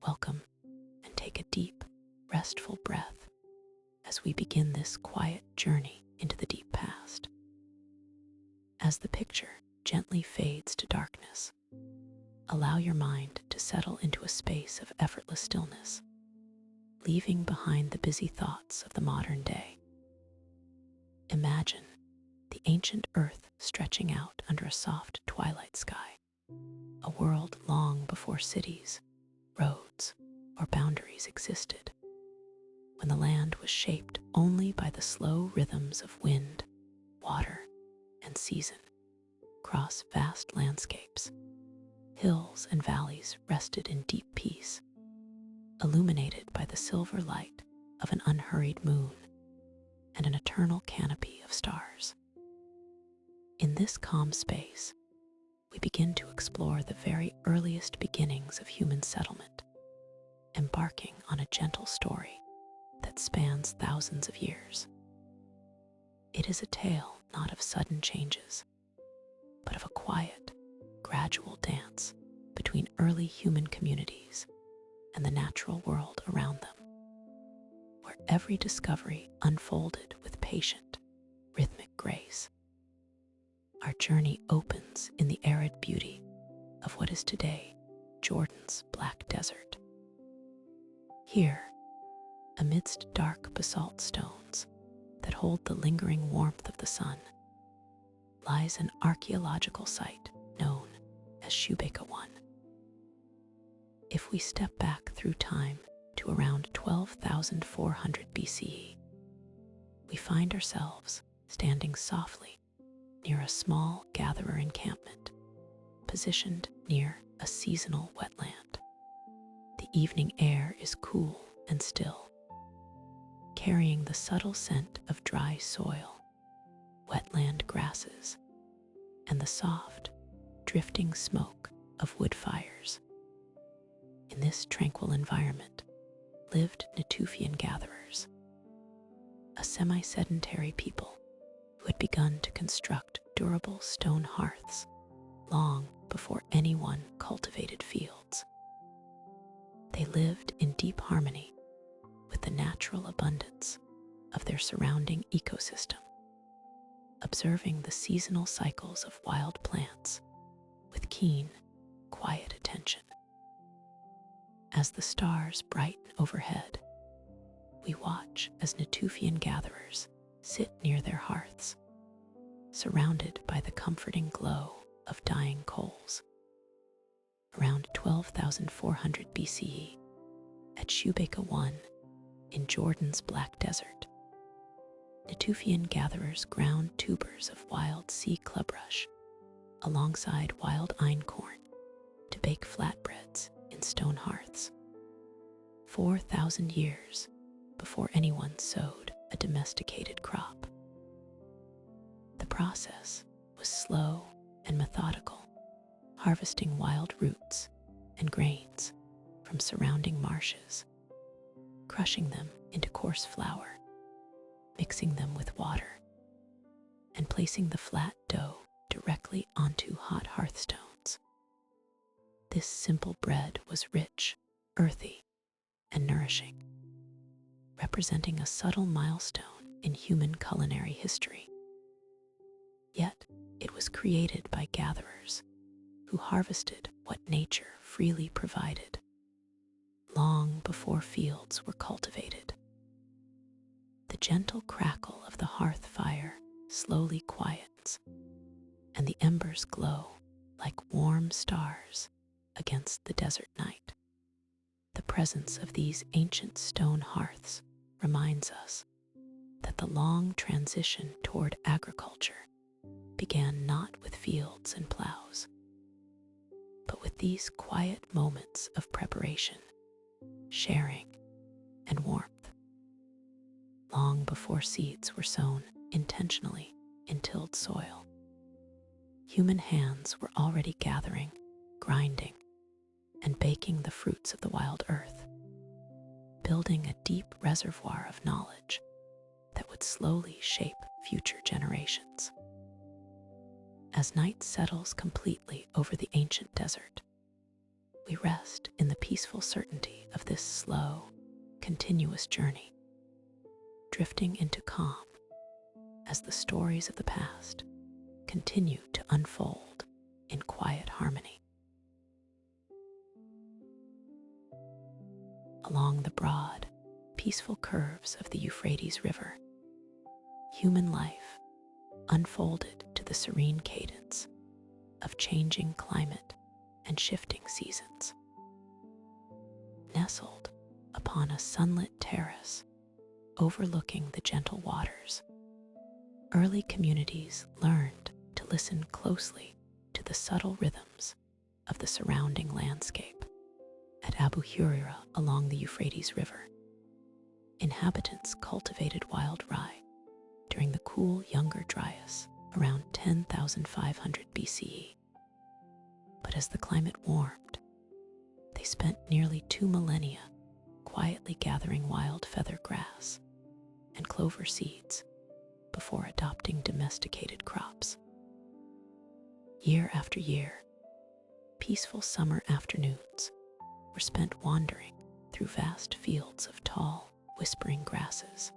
welcome, and take a deep, restful breath as we begin this quiet journey into the deep past. As the picture gently fades to darkness, allow your mind to settle into a space of effortless stillness, leaving behind the busy thoughts of the modern day. Imagine the ancient earth stretching out under a soft twilight sky, a world long before cities, roads, or boundaries existed, when the land was shaped only by the slow rhythms of wind, water, and season. Across vast landscapes, hills and valleys rested in deep peace, illuminated by the silver light of an unhurried moon and an eternal canopy of stars. In this calm space, we begin to explore the very earliest beginnings of human settlement, embarking on a gentle story that spans thousands of years. It is a tale not of sudden changes, but of a quiet, gradual dance between early human communities and the natural world around them, where every discovery unfolded with patient, rhythmic grace. Our journey opens in the arid beauty of what is today Jordan's Black Desert. Here, amidst dark basalt stones that hold the lingering warmth of the sun, lies an archaeological site known as Shubayqa I. If we step back through time to around 12,400 BCE, we find ourselves standing softly near a small gatherer encampment positioned near a seasonal wetland. The evening air is cool and still, carrying the subtle scent of dry soil, wetland grasses, and the soft, drifting smoke of wood fires. In this tranquil environment lived Natufian gatherers, a semi-sedentary people who had begun to construct durable stone hearths long before anyone cultivated fields. They lived in deep harmony with the natural abundance of their surrounding ecosystem, observing the seasonal cycles of wild plants with keen, quiet attention. As the stars brighten overhead, we watch as Natufian gatherers sit near their hearths, surrounded by the comforting glow of dying coals. Around 12,400 BCE, at Shubayqa I in Jordan's Black Desert, Natufian gatherers ground tubers of wild sea clubrush alongside wild einkorn to bake flatbreads in stone hearths. 4,000 years before anyone sowed a domesticated crop. The process was slow and methodical, harvesting wild roots and grains from surrounding marshes, crushing them into coarse flour, mixing them with water, and placing the flat dough directly onto hot hearthstones. This simple bread was rich, earthy, and nourishing, representing a subtle milestone in human culinary history. Yet, it was created by gatherers who harvested what nature freely provided, long before fields were cultivated. The gentle crackle of the hearth fire slowly quiets, and the embers glow like warm stars against the desert night. The presence of these ancient stone hearths reminds us that the long transition toward agriculture began not with fields and plows, but with these quiet moments of preparation, sharing, and warmth. Long before seeds were sown intentionally in tilled soil, human hands were already gathering, grinding, and baking the fruits of the wild earth, building a deep reservoir of knowledge that would slowly shape future generations. As night settles completely over the ancient desert, we rest in the peaceful certainty of this slow, continuous journey, drifting into calm as the stories of the past continue to unfold in quiet harmony. Along the broad, peaceful curves of the Euphrates River, human life unfolded to the serene cadence of changing climate and shifting seasons. Nestled upon a sunlit terrace overlooking the gentle waters, early communities learned to listen closely to the subtle rhythms of the surrounding landscape. At Abu Huraira along the Euphrates River, inhabitants cultivated wild rye during the cool Younger Dryas around 10,500 BCE. But as the climate warmed, they spent nearly 2 millennia quietly gathering wild feather grass and clover seeds before adopting domesticated crops. Year after year, peaceful summer afternoons were spent wandering through vast fields of tall, whispering grasses,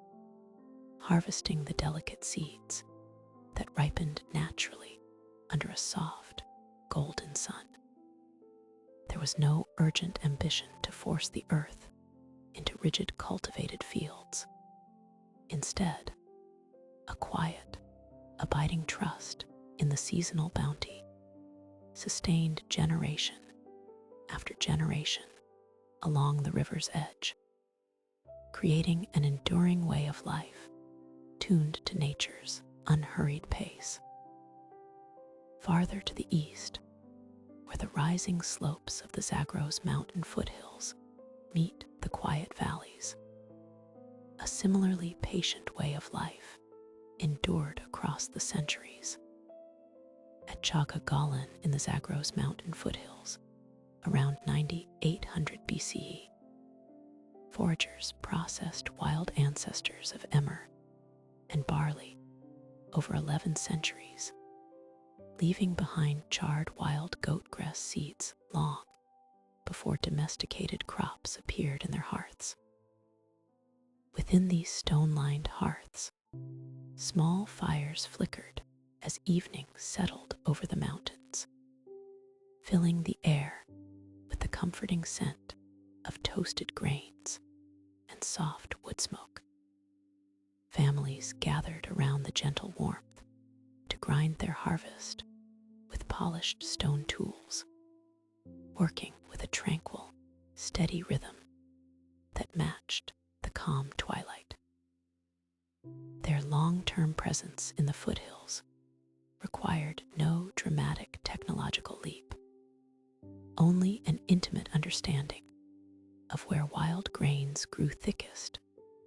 harvesting the delicate seeds that ripened naturally under a soft, golden sun. There was no urgent ambition to force the earth into rigid cultivated fields. Instead, a quiet, abiding trust in the seasonal bounty sustained generation after generation along the river's edge, creating an enduring way of life tuned to nature's unhurried pace. Farther to the east, where the rising slopes of the Zagros mountain foothills meet the quiet valleys, a similarly patient way of life endured across the centuries. At Çağlayan in the Zagros mountain foothills, around 9800 BCE, foragers processed wild ancestors of emmer and barley over 11 centuries, leaving behind charred wild goatgrass seeds long before domesticated crops appeared in their hearths. Within these stone-lined hearths, small fires flickered as evening settled over the mountains, filling the air with the comforting scent of toasted grains and soft wood smoke. Families gathered around the gentle warmth to grind their harvest with polished stone tools, working with a tranquil, steady rhythm that matched the calm twilight. Their long-term presence in the foothills required no dramatic technological leap, only an intimate understanding of where wild grains grew thickest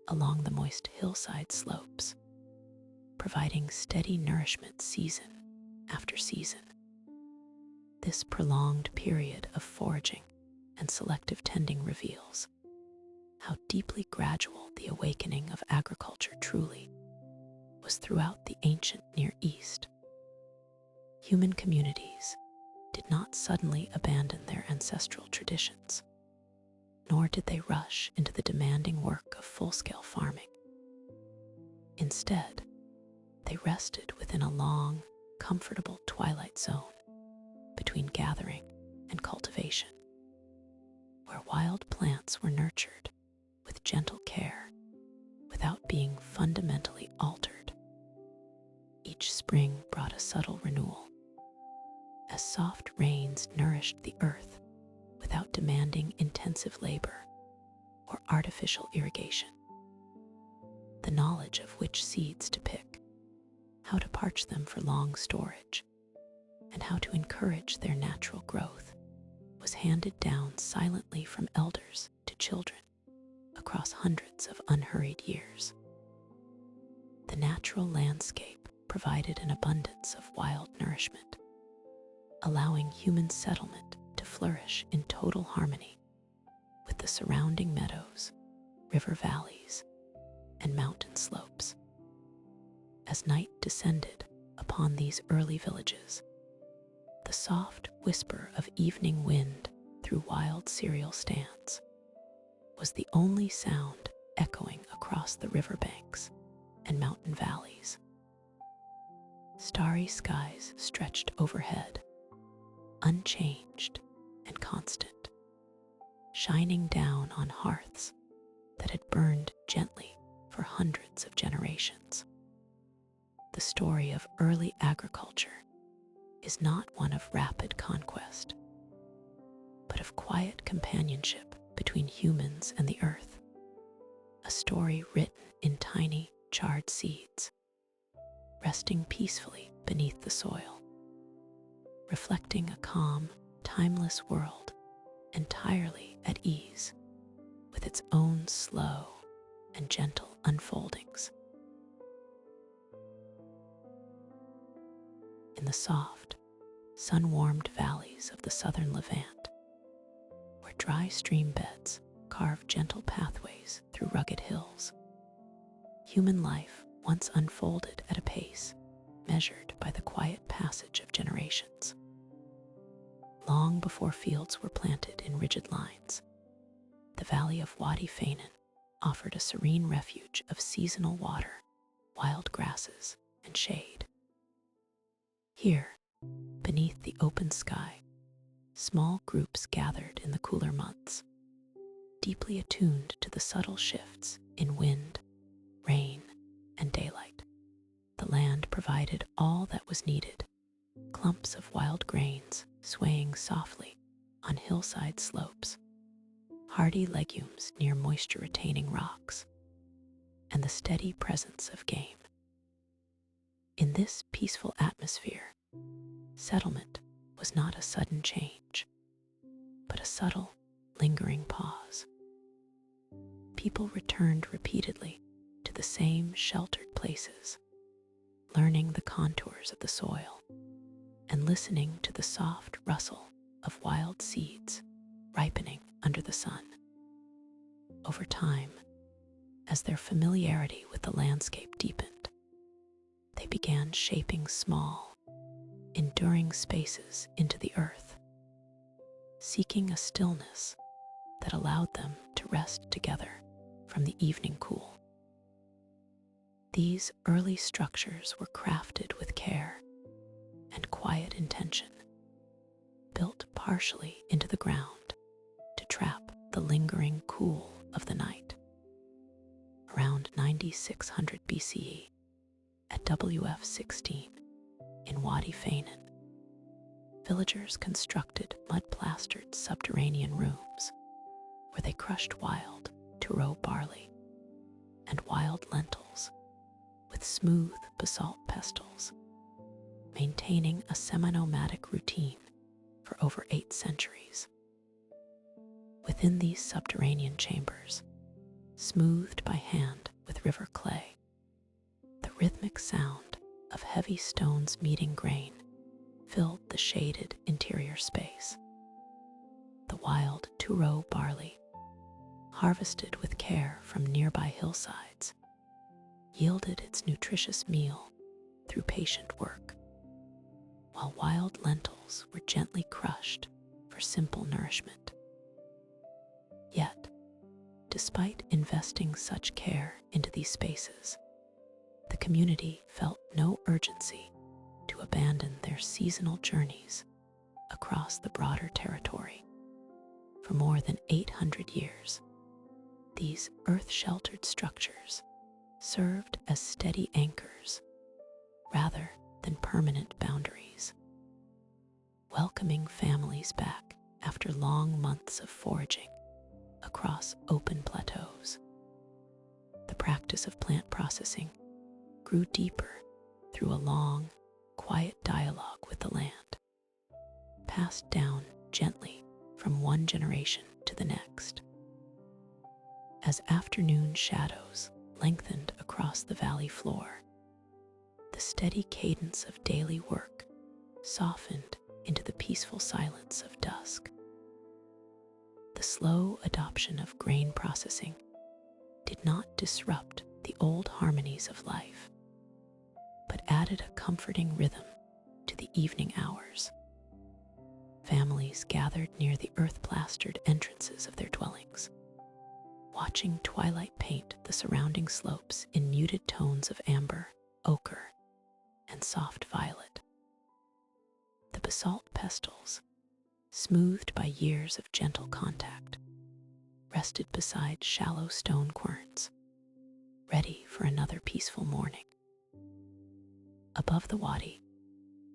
along the moist hillside slopes, providing steady nourishment season after season. This prolonged period of foraging and selective tending reveals how deeply gradual the awakening of agriculture truly was throughout the ancient Near East. Human communities did not suddenly abandon their ancestral traditions, nor did they rush into the demanding work of full-scale farming. Instead, they rested within a long, comfortable twilight zone between gathering and cultivation, where wild plants were nurtured with gentle care without being fundamentally altered. Each spring brought a subtle renewal, as soft rains nourished the earth without demanding intensive labor or artificial irrigation. The knowledge of which seeds to pick, how to parch them for long storage, and how to encourage their natural growth was handed down silently from elders to children across hundreds of unhurried years. The natural landscape provided an abundance of wild nourishment, allowing human settlement to flourish in total harmony with the surrounding meadows, river valleys, and mountain slopes. As night descended upon these early villages, the soft whisper of evening wind through wild cereal stands was the only sound echoing across the riverbanks and mountain valleys. Starry skies stretched overhead, unchanged and constant, shining down on hearths that had burned gently for hundreds of generations. The story of early agriculture is not one of rapid conquest, but of quiet companionship between humans and the earth, a story written in tiny, charred seeds, resting peacefully beneath the soil, reflecting a calm, timeless world entirely at ease with its own slow and gentle unfoldings. In the soft, sun-warmed valleys of the southern Levant, where dry stream beds carve gentle pathways through rugged hills, human life once unfolded at a pace measured by the quiet passage of generations. Long before fields were planted in rigid lines, the valley of Wadi Faynan offered a serene refuge of seasonal water, wild grasses, and shade. Here, beneath the open sky, small groups gathered in the cooler months, deeply attuned to the subtle shifts in wind, rain, and daylight. The land provided all that was needed: clumps of wild grains swaying softly on hillside slopes, hardy legumes near moisture-retaining rocks, and the steady presence of game. In this peaceful atmosphere, settlement was not a sudden change, but a subtle, lingering pause. People returned repeatedly to the same sheltered places, learning the contours of the soil and listening to the soft rustle of wild seeds ripening under the sun. Over time, as their familiarity with the landscape deepened, they began shaping small, enduring spaces into the earth, seeking a stillness that allowed them to rest together from the evening cool. These early structures were crafted with care and quiet intention, built partially into the ground to trap the lingering cool of the night. Around 9600 BCE, at WF 16 in Wadi Faynan, villagers constructed mud-plastered subterranean rooms where they crushed wild to-row barley and wild lentils with smooth basalt pestles, maintaining a semi-nomadic routine for over 8 centuries. Within these subterranean chambers, smoothed by hand with river clay, the rhythmic sound of heavy stones meeting grain filled the shaded interior space. The wild to-row barley, harvested with care from nearby hillsides, yielded its nutritious meal through patient work, while wild lentils were gently crushed for simple nourishment. Yet, despite investing such care into these spaces, the community felt no urgency to abandon their seasonal journeys across the broader territory. For more than 800 years, these earth-sheltered structures served as steady anchors rather than permanent boundaries, welcoming families back after long months of foraging across open plateaus. The practice of plant processing grew deeper through a long, quiet dialogue with the land, passed down gently from one generation to the next. As afternoon shadows lengthened across the valley floor, the steady cadence of daily work softened into the peaceful silence of dusk. The slow adoption of grain processing did not disrupt the old harmonies of life, but added a comforting rhythm to the evening hours. Families gathered near the earth-plastered entrances of their dwellings, watching twilight paint the surrounding slopes in muted tones of amber, ochre, and soft violet. The basalt pestles, smoothed by years of gentle contact, rested beside shallow stone querns, ready for another peaceful morning. Above the Wadi,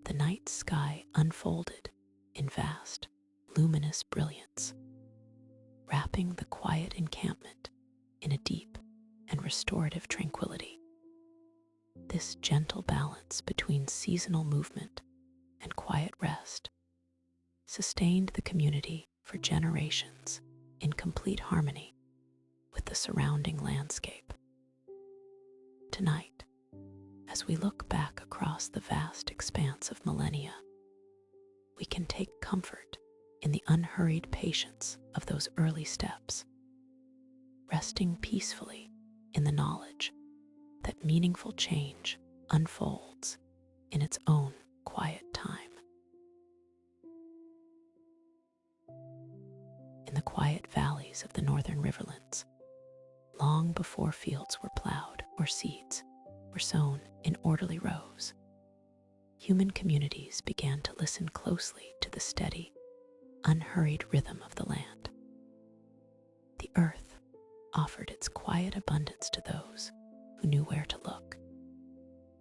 the night sky unfolded in vast, luminous brilliance, wrapping the quiet encampment in a deep and restorative tranquility. This gentle balance between seasonal movement and quiet rest sustained the community for generations in complete harmony with the surrounding landscape. Tonight, as we look back across the vast expanse of millennia, we can take comfort in the unhurried patience of those early steps, resting peacefully in the knowledge that meaningful change unfolds in its own quiet time. In the quiet valleys of the northern riverlands, long before fields were plowed or seeds were sown in orderly rows, human communities began to listen closely to the steady, unhurried rhythm of the land. The earth offered its quiet abundance to those who knew where to look,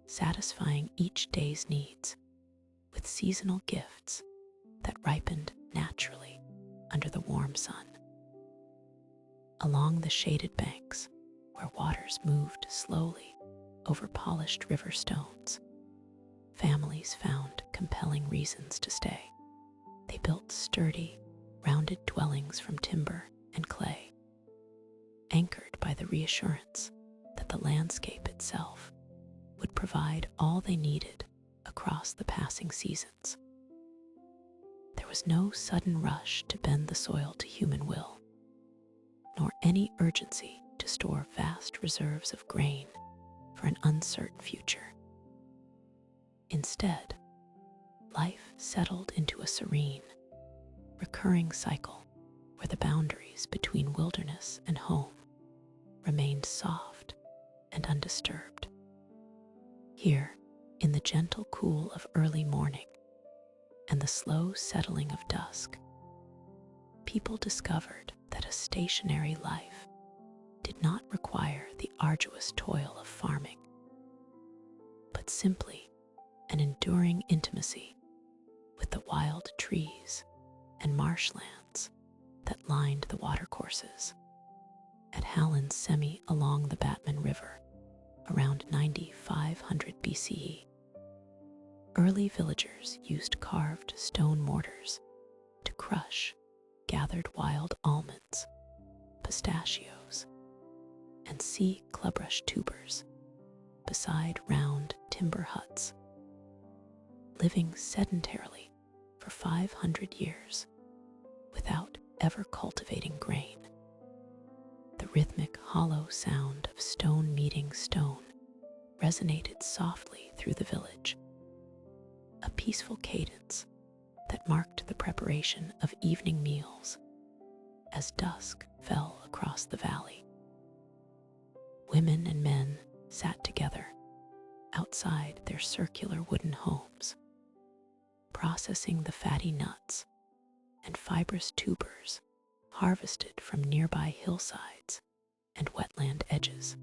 satisfying each day's needs with seasonal gifts that ripened naturally under the warm sun. Along the shaded banks, where waters moved slowly over polished river stones, families found compelling reasons to stay. They built sturdy, rounded dwellings from timber and clay, anchored by the reassurance that the landscape itself would provide all they needed across the passing seasons. There was no sudden rush to bend the soil to human will, nor any urgency to store vast reserves of grain for an uncertain future. Instead, life settled into a serene, recurring cycle where the boundaries between wilderness and home remained soft and undisturbed. Here, in the gentle cool of early morning and the slow settling of dusk, people discovered that a stationary life did not require the arduous toil of farming, but simply an enduring intimacy with the wild trees and marshlands that lined the watercourses. At Hallan's Çemi along the Batman River, around 9500 BCE, early villagers used carved stone mortars to crush gathered wild almonds, pistachios, and sea clubrush tubers beside round timber huts. Living sedentarily for 500 years without ever cultivating grain, the rhythmic hollow sound of stone meeting stone resonated softly through the village, a peaceful cadence that marked the preparation of evening meals as dusk fell across the valley. Women and men sat together outside their circular wooden homes, processing the fatty nuts and fibrous tubers harvested from nearby hillsides and wetland edges.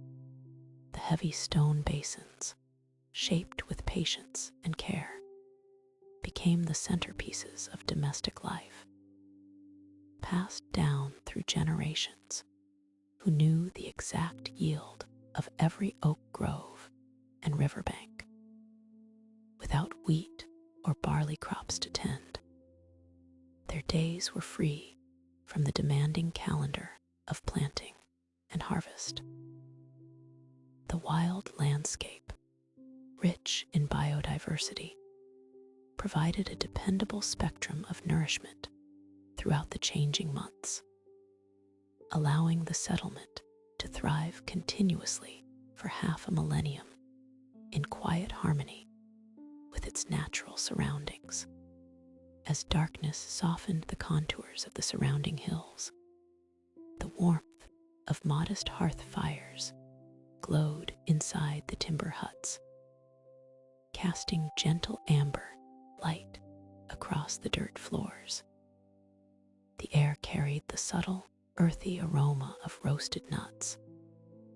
The heavy stone basins, shaped with patience and care, became the centerpieces of domestic life, passed down through generations who knew the exact yield of every oak grove and riverbank. Without wheat or barley crops to tend, their days were free from the demanding calendar of planting and harvest. The wild landscape, rich in biodiversity, provided a dependable spectrum of nourishment throughout the changing months, allowing the settlement to thrive continuously for half a millennium in quiet harmony with its natural surroundings. as darkness softened the contours of the surrounding hills. The warmth of modest hearth fires glowed inside the timber huts, casting gentle amber light across the dirt floors. The air carried the subtle, earthy aroma of roasted nuts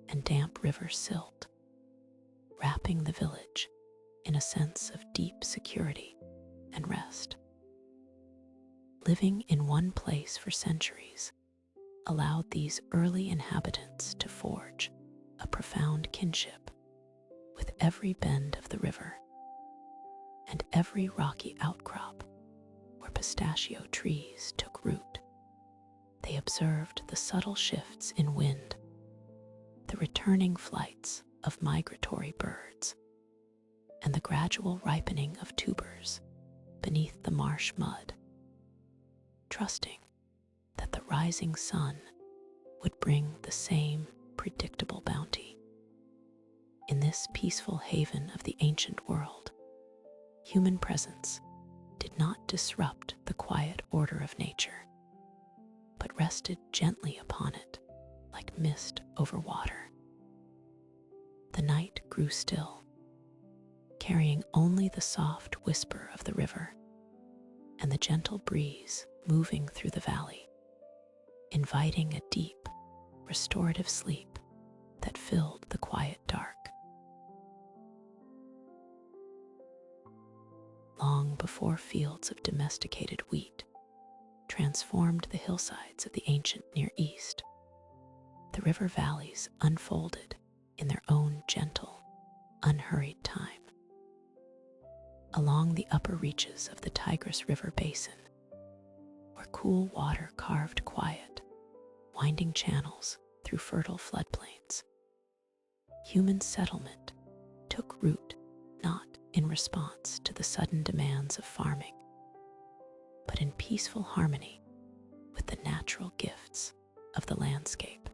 and damp river silt, wrapping the village in a sense of deep security and rest. Living in one place for centuries allowed these early inhabitants to forge a profound kinship with every bend of the river and every rocky outcrop where pistachio trees took root. They observed the subtle shifts in wind, the returning flights of migratory birds, and the gradual ripening of tubers beneath the marsh mud, trusting that the rising sun would bring the same predictable bounty. In this peaceful haven of the ancient world, human presence did not disrupt the quiet order of nature, but rested gently upon it like mist over water. The night grew still, carrying only the soft whisper of the river and the gentle breeze moving through the valley, inviting a deep, restorative sleep that filled the quiet dark. Long before fields of domesticated wheat transformed the hillsides of the ancient Near East, the river valleys unfolded in their own gentle, unhurried time. Along the upper reaches of the Tigris River basin, where cool water carved quiet, winding channels through fertile floodplains, human settlement took root not in response to the sudden demands of farming, but in peaceful harmony with the natural gifts of the landscape.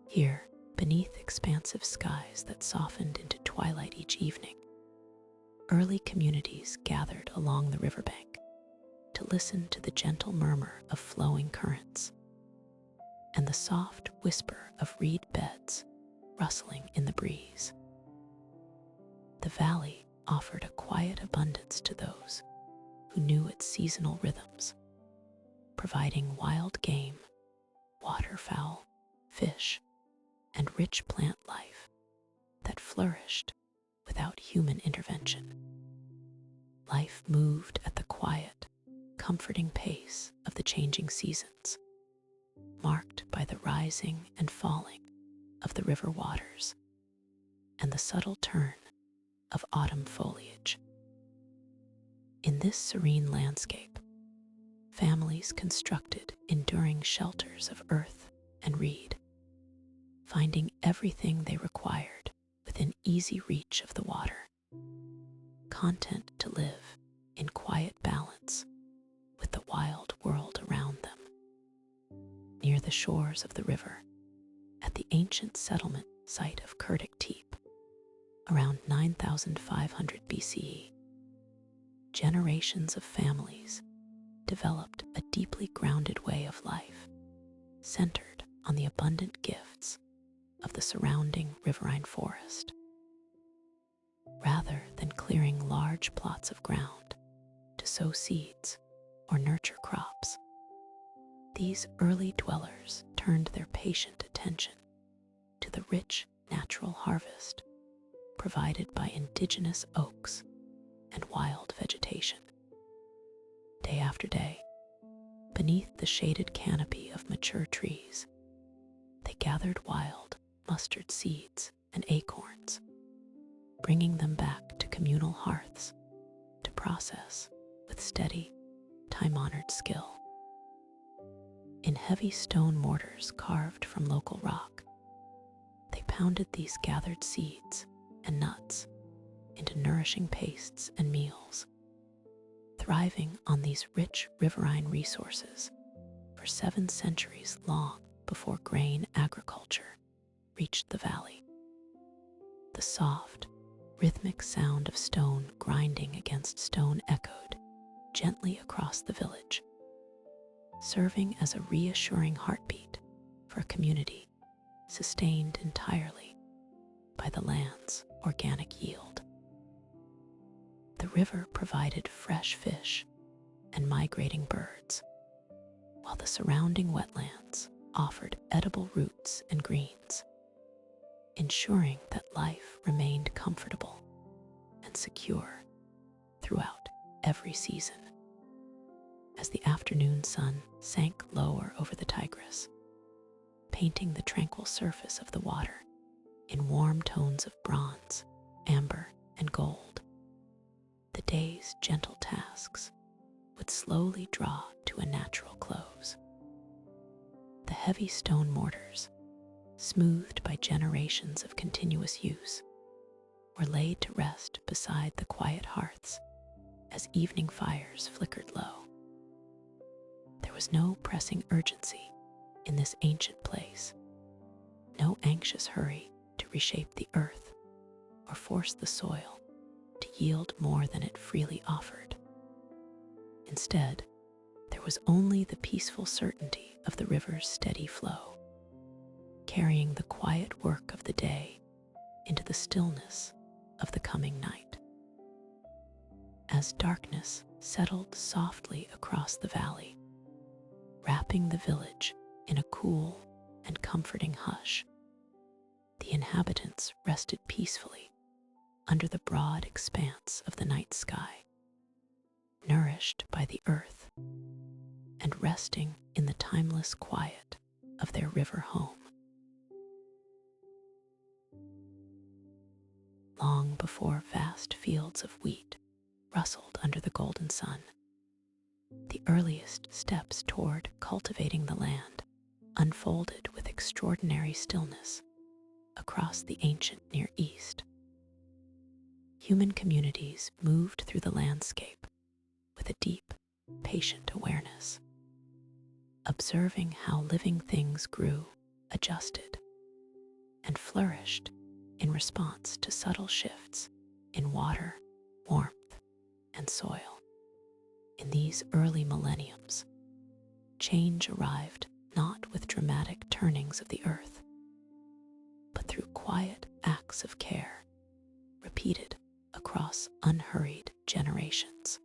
Here, beneath expansive skies that softened into twilight each evening, early communities gathered along the riverbank to listen to the gentle murmur of flowing currents and the soft whisper of reed beds rustling in the breeze. The valley offered a quiet abundance to those who knew its seasonal rhythms, providing wild game, waterfowl, fish, and rich plant life that flourished without human intervention. Life moved at the quiet, comforting pace of the changing seasons, marked by the rising and falling of the river waters and the subtle turn of autumn foliage. In this serene landscape, families constructed enduring shelters of earth and reed, finding everything they required within easy reach of the water, content to live in quiet balance with the wild world around them. Near the shores of the river, at the ancient settlement site of Göbekli Tepe, around 9,500 BCE, generations of families developed a deeply grounded way of life, centered on the abundant gifts of the surrounding riverine forest. Rather than clearing large plots of ground to sow seeds or nurture crops, these early dwellers turned their patient attention to the rich natural harvest provided by indigenous oaks and wild vegetation. Day after day, beneath the shaded canopy of mature trees, they gathered wild mustard seeds and acorns, bringing them back to communal hearths to process with steady, time-honored skill. In heavy stone mortars carved from local rock, they pounded these gathered seeds and nuts into nourishing pastes and meals, thriving on these rich riverine resources for 7 centuries long before grain agriculture reached the valley. The soft, rhythmic sound of stone grinding against stone echoed gently across the village, serving as a reassuring heartbeat for a community sustained entirely by the land's organic yield. The river provided fresh fish and migrating birds, while the surrounding wetlands offered edible roots and greens, ensuring that life remained comfortable and secure throughout every season. As the afternoon sun sank lower over the Tigris, painting the tranquil surface of the water in warm tones of bronze, amber, and gold, the day's gentle tasks would slowly draw to a natural close. The heavy stone mortars, smoothed by generations of continuous use, were laid to rest beside the quiet hearths as evening fires flickered low. There was no pressing urgency in this ancient place, no anxious hurry to reshape the earth or force the soil to yield more than it freely offered. Instead, there was only the peaceful certainty of the river's steady flow, carrying the quiet work of the day into the stillness of the coming night. As darkness settled softly across the valley, wrapping the village in a cool and comforting hush, the inhabitants rested peacefully under the broad expanse of the night sky, nourished by the earth and resting in the timeless quiet of their river home. Long before vast fields of wheat rustled under the golden sun, the earliest steps toward cultivating the land unfolded with extraordinary stillness across the ancient Near East. Human communities moved through the landscape with a deep, patient awareness, observing how living things grew, adjusted, and flourished in response to subtle shifts in water, warmth, and soil. In these early millenniums, change arrived not with dramatic turnings of the earth, but through quiet acts of care, repeated across unhurried generations.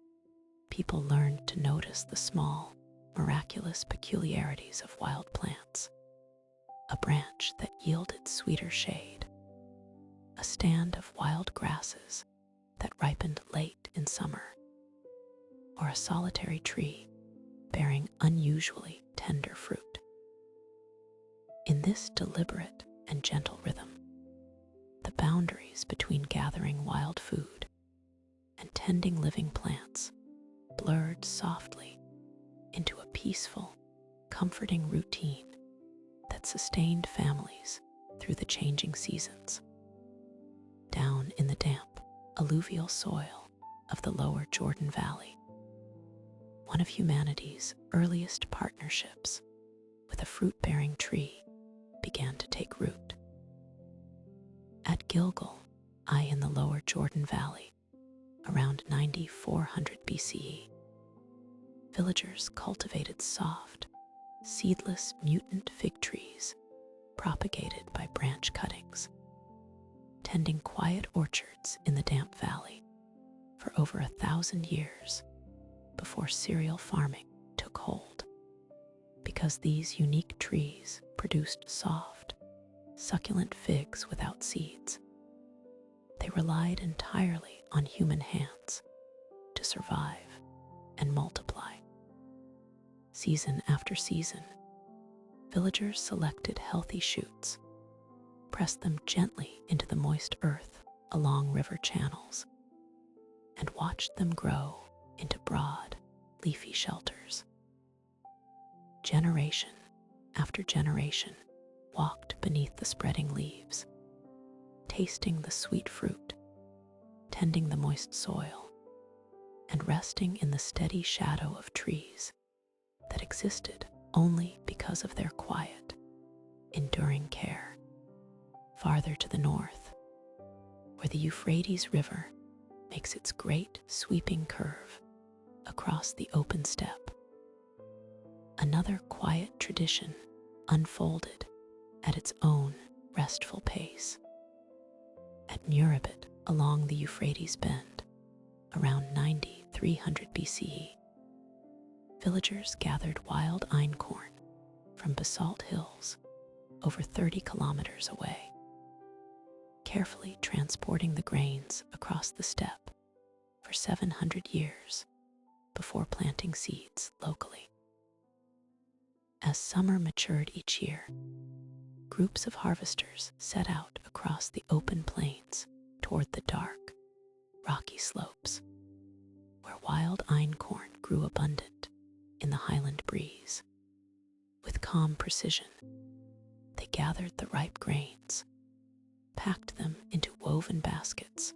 People learned to notice the small, miraculous peculiarities of wild plants, a branch that yielded sweeter shade, a stand of wild grasses that ripened late in summer, or a solitary tree bearing unusually tender fruit. In this deliberate and gentle rhythm, the boundaries between gathering wild food and tending living plants blurred softly into a peaceful, comforting routine that sustained families through the changing seasons. Down in the damp, alluvial soil of the lower Jordan Valley, one of humanity's earliest partnerships with a fruit-bearing tree began to take root. At Gilgal, in the lower Jordan Valley, around 9400 BCE, villagers cultivated soft, seedless mutant fig trees propagated by branch cuttings, tending quiet orchards in the damp valley for over 1,000 years before cereal farming took hold. Because these unique trees produced soft, succulent figs without seeds, they relied entirely on human hands to survive and multiply. Season after season, villagers selected healthy shoots, pressed them gently into the moist earth along river channels, and watched them grow into broad, leafy shelters. Generation after generation walked beneath the spreading leaves, tasting the sweet fruit, tending the moist soil, and resting in the steady shadow of trees that existed only because of their quiet, enduring care. Farther to the north, where the Euphrates River makes its great sweeping curve, across the open steppe. Another quiet tradition unfolded at its own restful pace. At Murabit along the Euphrates bend, around 9300 BCE, villagers gathered wild einkorn from basalt hills over 30 kilometers away, carefully transporting the grains across the steppe for 700 years before planting seeds locally. As summer matured each year, groups of harvesters set out across the open plains toward the dark, rocky slopes, where wild einkorn grew abundant in the highland breeze. With calm precision, they gathered the ripe grains, packed them into woven baskets,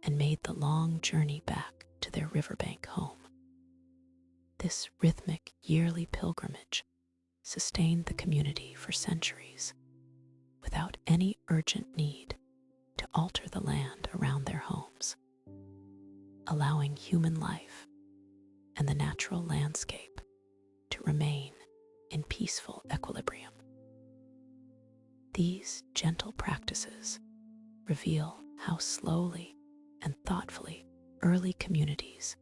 and made the long journey back to their riverbank home. This rhythmic yearly pilgrimage sustained the community for centuries, without any urgent need to alter the land around their homes, allowing human life and the natural landscape to remain in peaceful equilibrium. These gentle practices reveal how slowly and thoughtfully early communities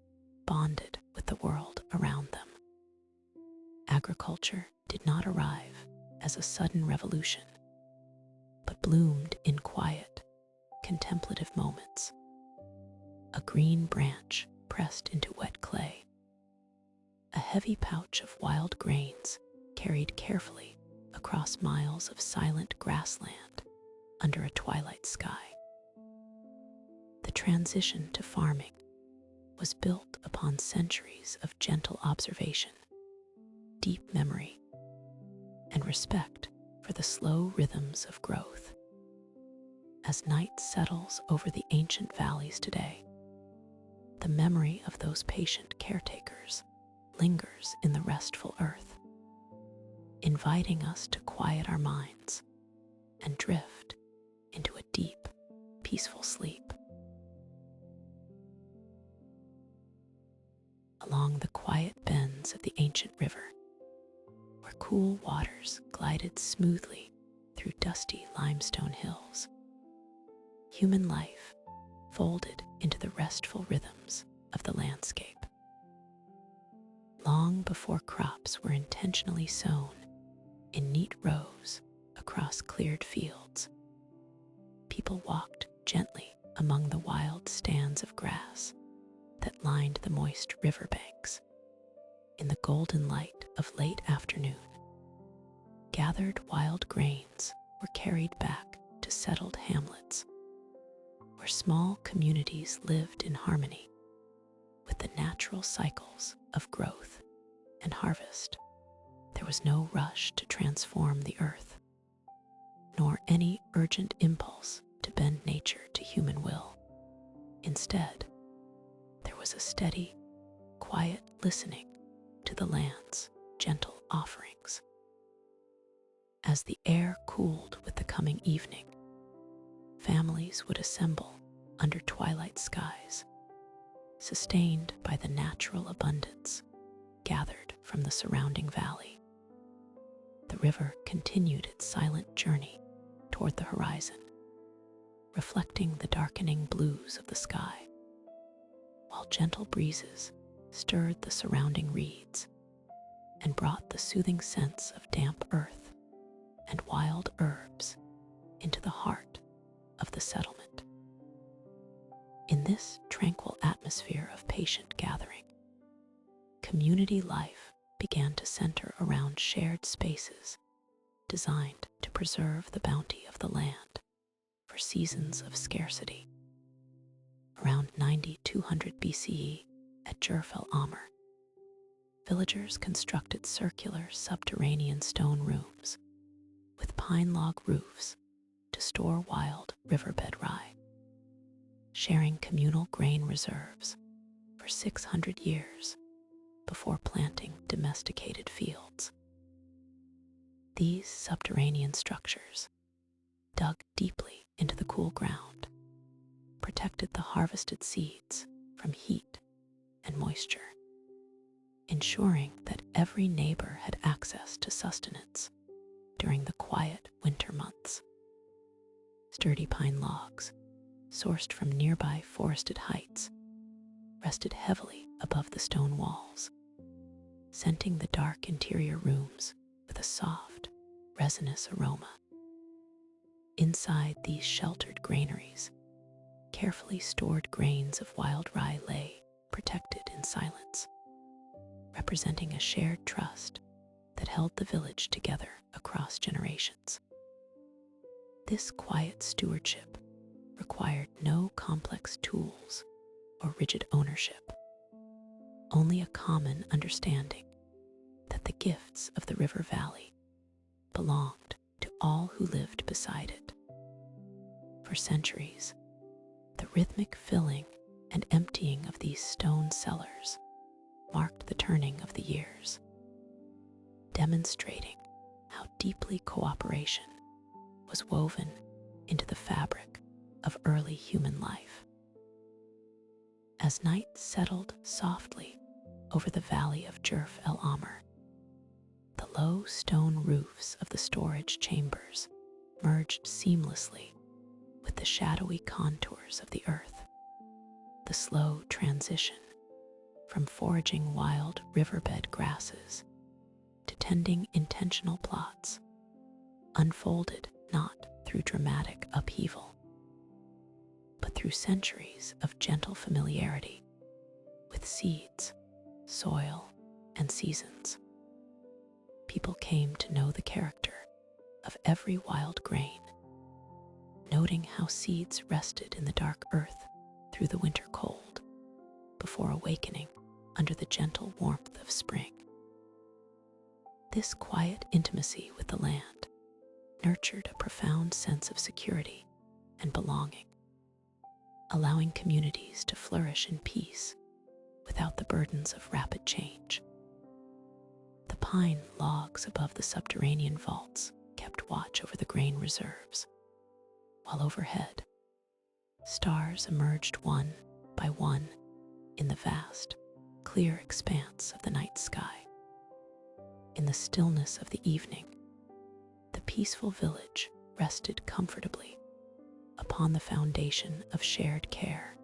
bonded with the world around them. Agriculture did not arrive as a sudden revolution, but bloomed in quiet, contemplative moments. A green branch pressed into wet clay, a heavy pouch of wild grains carried carefully across miles of silent grassland under a twilight sky. The transition to farming was built upon centuries of gentle observation, deep memory, and respect for the slow rhythms of growth. As night settles over the ancient valleys today, the memory of those patient caretakers lingers in the restful earth, inviting us to quiet our minds and drift into a deep, peaceful sleep. Along the quiet bends of the ancient river, where cool waters glided smoothly through dusty limestone hills, human life folded into the restful rhythms of the landscape. Long before crops were intentionally sown in neat rows across cleared fields, people walked gently among the wild stands of grass that lined the moist riverbanks. In the golden light of late afternoon, gathered wild grains were carried back to settled hamlets, where small communities lived in harmony with the natural cycles of growth and harvest. There was no rush to transform the earth, nor any urgent impulse to bend nature to human will. Instead, there was a steady, quiet listening to the land's gentle offerings. As the air cooled with the coming evening, families would assemble under twilight skies, sustained by the natural abundance gathered from the surrounding valley. The river continued its silent journey toward the horizon, reflecting the darkening blues of the sky, while gentle breezes stirred the surrounding reeds and brought the soothing scents of damp earth and wild herbs into the heart of the settlement. In this tranquil atmosphere of patient gathering, community life began to center around shared spaces designed to preserve the bounty of the land for seasons of scarcity. Around 9200 BCE at Jericho, villagers constructed circular subterranean stone rooms with pine log roofs to store wild riverbed rye, sharing communal grain reserves for 600 years before planting domesticated fields. These subterranean structures, dug deeply into the cool ground, protected the harvested seeds from heat and moisture, ensuring that every neighbor had access to sustenance during the quiet winter months. Sturdy pine logs, sourced from nearby forested heights, rested heavily above the stone walls, scenting the dark interior rooms with a soft, resinous aroma. Inside these sheltered granaries, carefully stored grains of wild rye lay protected in silence, representing a shared trust that held the village together across generations. This quiet stewardship required no complex tools or rigid ownership, only a common understanding that the gifts of the river valley belonged to all who lived beside it. For centuries, the rhythmic filling and emptying of these stone cellars marked the turning of the years, demonstrating how deeply cooperation was woven into the fabric of early human life. As night settled softly over the valley of Jerf el Amr, the low stone roofs of the storage chambers merged seamlessly with the shadowy contours of the earth. The slow transition from foraging wild riverbed grasses to tending intentional plots unfolded not through dramatic upheaval, but through centuries of gentle familiarity with seeds, soil, and seasons. People came to know the character of every wild grain, noting how seeds rested in the dark earth through the winter cold before awakening under the gentle warmth of spring. This quiet intimacy with the land nurtured a profound sense of security and belonging, allowing communities to flourish in peace without the burdens of rapid change. The pine logs above the subterranean vaults kept watch over the grain reserves, while overhead, stars emerged one by one in the vast, clear expanse of the night sky. In the stillness of the evening, the peaceful village rested comfortably upon the foundation of shared care,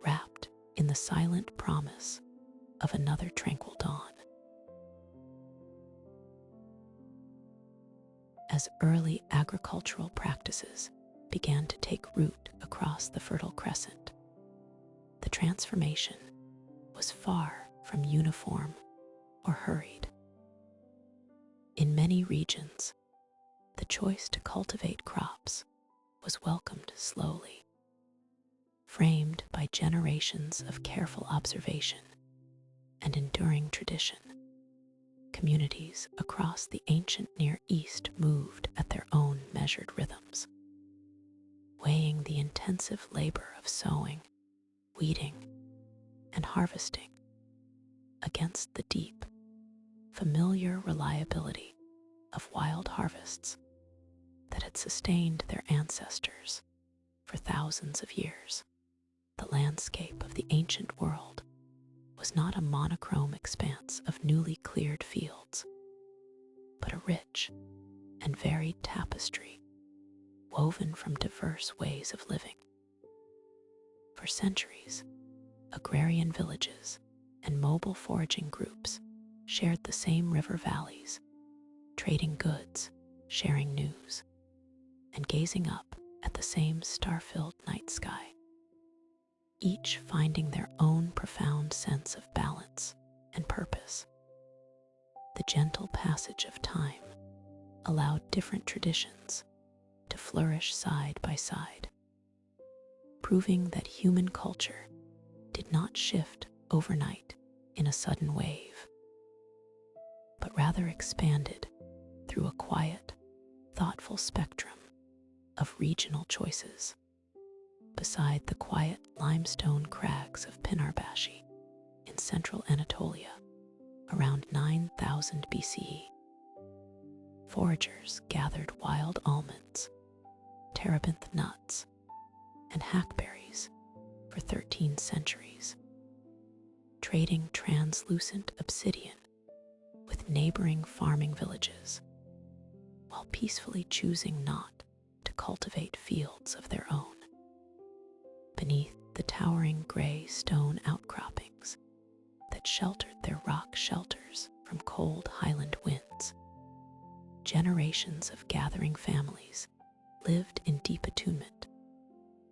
wrapped in the silent promise of another tranquil dawn. As early agricultural practices began to take root across the Fertile Crescent, the transformation was far from uniform or hurried. In many regions, the choice to cultivate crops was welcomed slowly, framed by generations of careful observation and enduring tradition. Communities across the ancient Near East moved at their own measured rhythms, weighing the intensive labor of sowing, weeding, and harvesting against the deep, familiar reliability of wild harvests that had sustained their ancestors for thousands of years. The landscape of the ancient world was not a monochrome expanse of newly cleared fields, but a rich and varied tapestry woven from diverse ways of living. For centuries, agrarian villages and mobile foraging groups shared the same river valleys, trading goods, sharing news, and gazing up at the same star-filled night sky, each finding their own profound sense of balance and purpose. The gentle passage of time allowed different traditions to flourish side by side, proving that human culture did not shift overnight in a sudden wave, but rather expanded through a quiet, thoughtful spectrum of regional choices. Beside the quiet limestone crags of Pınarbaşı in central Anatolia around 9000 BCE, foragers gathered wild almonds, terebinth nuts, and hackberries for 13 centuries, trading translucent obsidian with neighboring farming villages, while peacefully choosing not to cultivate fields of their own. Beneath the towering gray stone outcroppings that sheltered their rock shelters from cold highland winds, generations of gathering families lived in deep attunement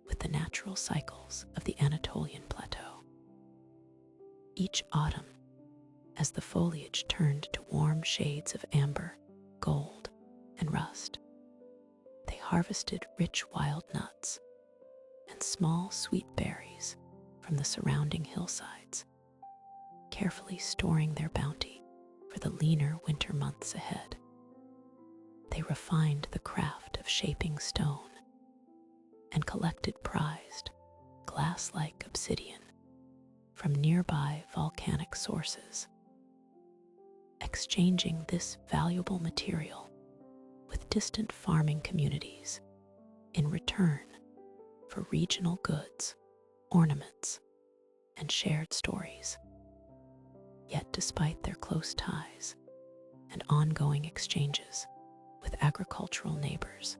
with the natural cycles of the Anatolian plateau. Each autumn, as the foliage turned to warm shades of amber, gold, and rust, they harvested rich wild nuts and small sweet berries from the surrounding hillsides, carefully storing their bounty for the leaner winter months ahead. They refined the craft of shaping stone and collected prized, glass-like obsidian from nearby volcanic sources, exchanging this valuable material with distant farming communities in return for regional goods, ornaments, and shared stories. Yet despite their close ties and ongoing exchanges with agricultural neighbors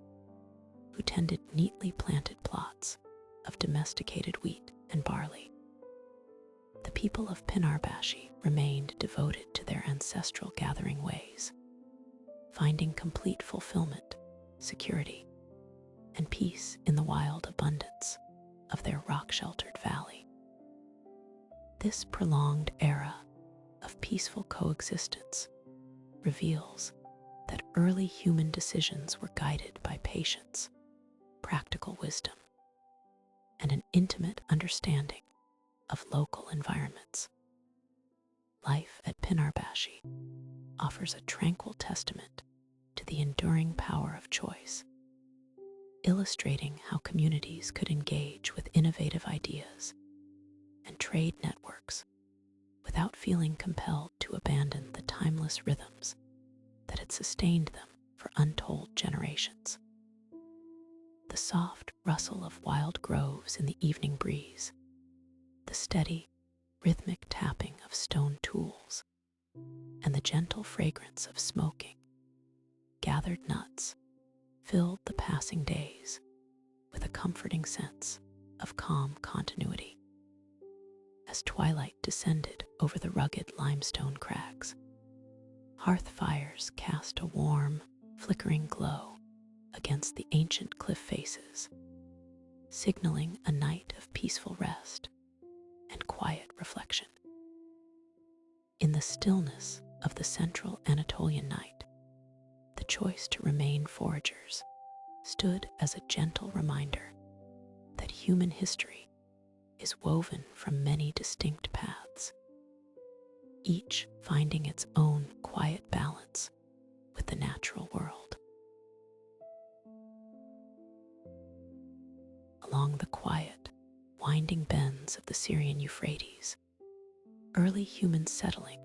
who tended neatly planted plots of domesticated wheat and barley, the people of Pınarbaşı remained devoted to their ancestral gathering ways, finding complete fulfillment, security, and peace in the wild abundance of their rock-sheltered valley. This prolonged era of peaceful coexistence reveals that early human decisions were guided by patience, practical wisdom, and an intimate understanding of local environments. Life at Pınarbaşı offers a tranquil testament to the enduring power of choice, illustrating how communities could engage with innovative ideas and trade networks without feeling compelled to abandon the timeless rhythms that had sustained them for untold generations. The soft rustle of wild groves in the evening breeze, the steady, rhythmic tapping of stone tools, and the gentle fragrance of smoking, gathered nuts filled the passing days with a comforting sense of calm continuity. As twilight descended over the rugged limestone crags, hearth fires cast a warm, flickering glow against the ancient cliff faces, signaling a night of peaceful rest and quiet reflection. In the stillness of the central Anatolian night, the choice to remain foragers stood as a gentle reminder that human history is woven from many distinct paths, each finding its own quiet balance with the natural world. Along the quiet, winding bends of the Syrian Euphrates, early human settling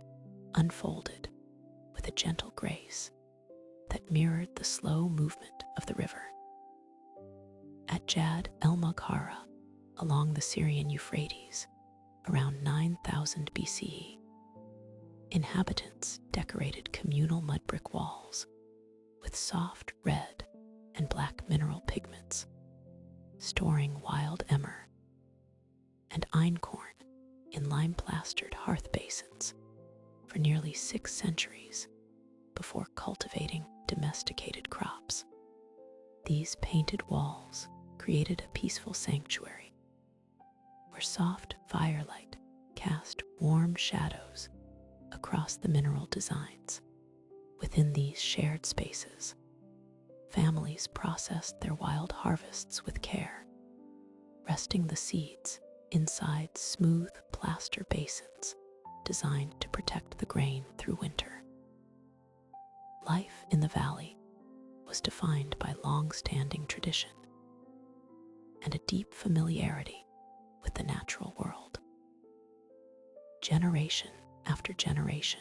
unfolded with a gentle grace that mirrored the slow movement of the river. At Jad el-Mughara, along the Syrian Euphrates, around 9000 BCE, inhabitants decorated communal mud brick walls with soft red and black mineral pigments, storing wild emmer and einkorn in lime-plastered hearth basins for nearly 6 centuries before cultivating domesticated crops. These painted walls created a peaceful sanctuary where soft firelight cast warm shadows across the mineral designs. Within these shared spaces, families processed their wild harvests with care, resting the seeds inside smooth plaster basins designed to protect the grain through winter. Life in the valley was defined by long-standing tradition and a deep familiarity with the natural world. Generation after generation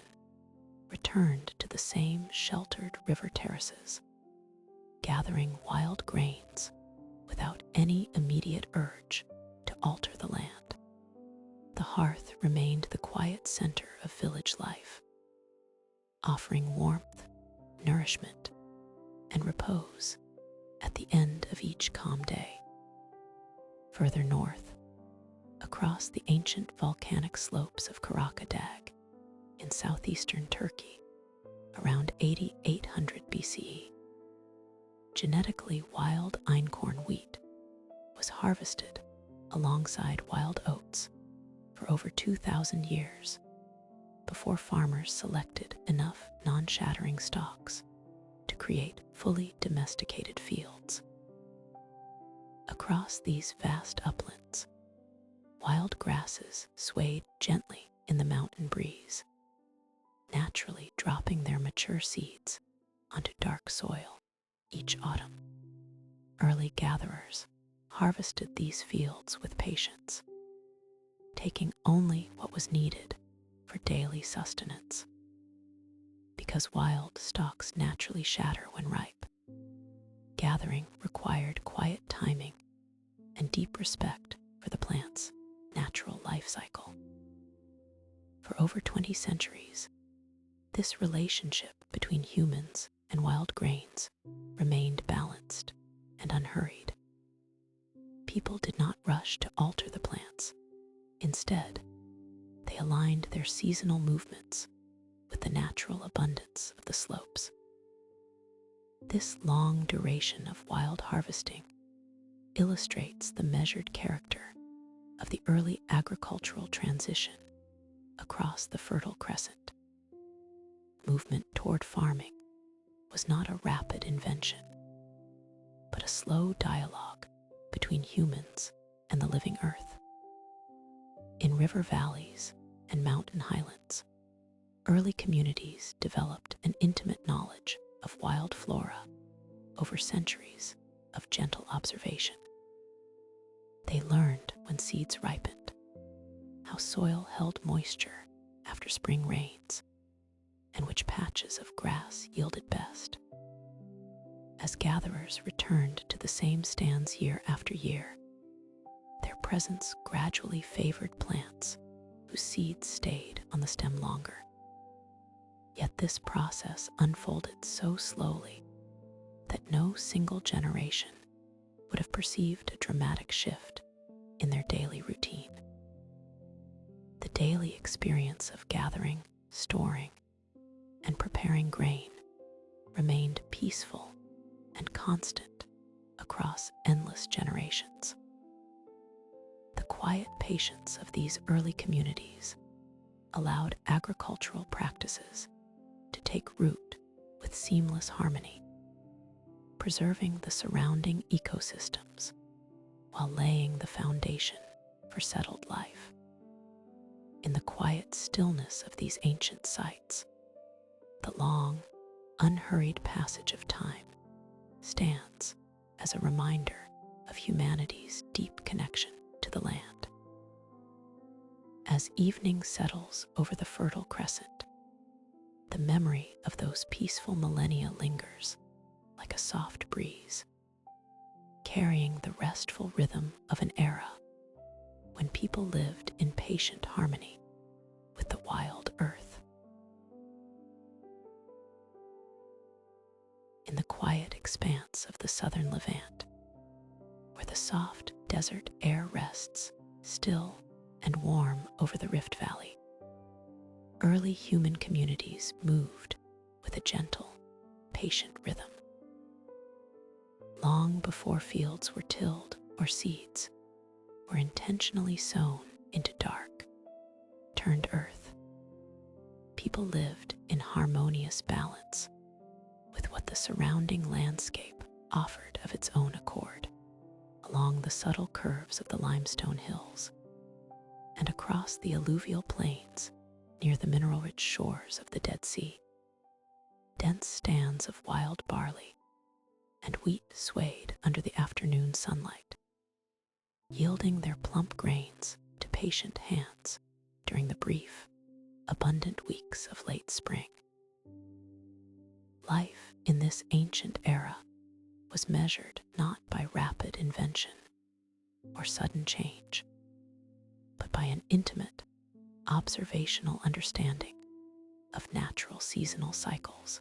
returned to the same sheltered river terraces, gathering wild grains without any immediate urge to alter the land. the hearth remained the quiet center of village life, offering warmth, nourishment, and repose at the end of each calm day. Further north, across the ancient volcanic slopes of Karaca Dağ in southeastern Turkey, around 8800 BCE, genetically wild einkorn wheat was harvested alongside wild oats for over 2,000 years before farmers selected enough non-shattering stalks to create fully domesticated fields. Across these vast uplands, wild grasses swayed gently in the mountain breeze, naturally dropping their mature seeds onto dark soil each autumn. Early gatherers harvested these fields with patience, taking only what was needed for daily sustenance. Because wild stalks naturally shatter when ripe, gathering required quiet timing and deep respect for the plant's natural life cycle. For over 20 centuries, this relationship between humans and wild grains remained balanced and unhurried. People did not rush to alter the plants. Instead, they aligned their seasonal movements with the natural abundance of the slopes. This long duration of wild harvesting illustrates the measured character of the early agricultural transition across the Fertile Crescent. Movement toward farming was not a rapid invention, but a slow dialogue between humans and the living earth. In river valleys and mountain highlands, early communities developed an intimate knowledge of wild flora over centuries of gentle observation. They learned when seeds ripened, how soil held moisture after spring rains, and which patches of grass yielded best. As gatherers returned to the same stands year after year, their presence gradually favored plants whose seeds stayed on the stem longer. Yet this process unfolded so slowly that no single generation would have perceived a dramatic shift in their daily routine. The daily experience of gathering, storing, and preparing grain remained peaceful and constant across endless generations. The quiet patience of these early communities allowed agricultural practices to take root with seamless harmony, preserving the surrounding ecosystems while laying the foundation for settled life. In the quiet stillness of these ancient sites, the long, unhurried passage of time stands as a reminder of humanity's deep connection to the land. As evening settles over the Fertile Crescent, the memory of those peaceful millennia lingers like a soft breeze, carrying the restful rhythm of an era when people lived in patient harmony with the wild earth. In the quiet expanse of the southern Levant, where the soft desert air rests still and warm over the Rift Valley, early human communities moved with a gentle, patient rhythm. Long before fields were tilled or seeds were intentionally sown into dark, turned earth, people lived in harmonious balance with what the surrounding landscape offered of its own accord, along the subtle curves of the limestone hills and across the alluvial plains near the mineral-rich shores of the Dead Sea. Dense stands of wild barley and wheat swayed under the afternoon sunlight, yielding their plump grains to patient hands during the brief, abundant weeks of late spring. Life in this ancient era was measured not by rapid invention or sudden change, but by an intimate, observational understanding of natural seasonal cycles.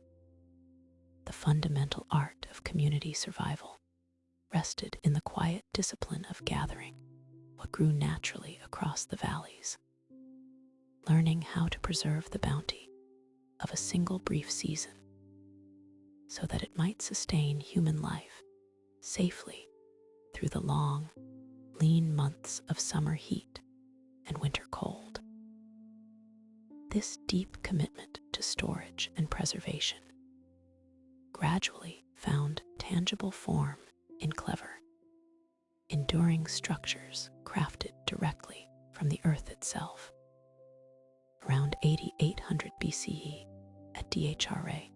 The fundamental art of community survival rested in the quiet discipline of gathering what grew naturally across the valleys, learning how to preserve the bounty of a single brief season so that it might sustain human life safely through the long, lean months of summer heat and winter cold. This deep commitment to storage and preservation gradually found tangible form in clever, enduring structures crafted directly from the earth itself. Around 8800 BCE at Dhra,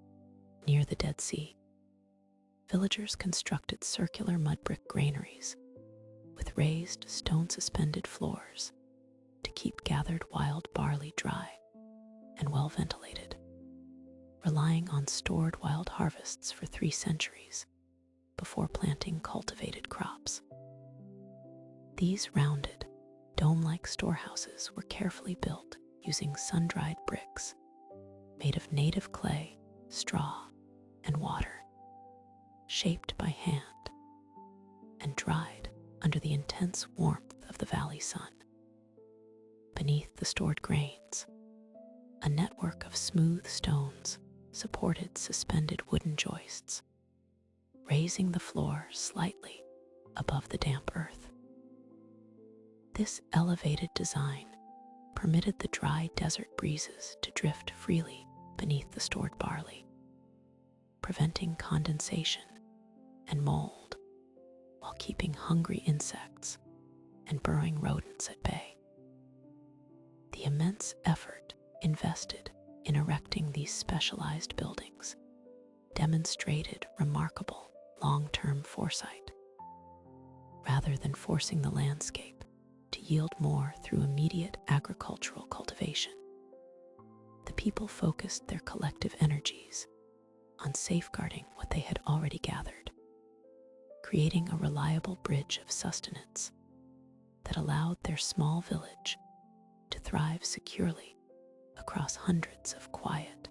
near the Dead Sea, villagers constructed circular mud brick granaries with raised stone-suspended floors to keep gathered wild barley dry and well ventilated, relying on stored wild harvests for 3 centuries before planting cultivated crops. These rounded, dome-like storehouses were carefully built using sun-dried bricks made of native clay, straw, and water, shaped by hand and dried under the intense warmth of the valley sun. Beneath the stored grains, a network of smooth stones supported suspended wooden joists, raising the floor slightly above the damp earth. This elevated design permitted the dry desert breezes to drift freely beneath the stored barley, preventing condensation and mold while keeping hungry insects and burrowing rodents at bay. The immense effort invested in erecting these specialized buildings demonstrated remarkable long-term foresight. Rather than forcing the landscape to yield more through immediate agricultural cultivation, the people focused their collective energies on safeguarding what they had already gathered, creating a reliable bridge of sustenance that allowed their small village to thrive securely across hundreds of quiet,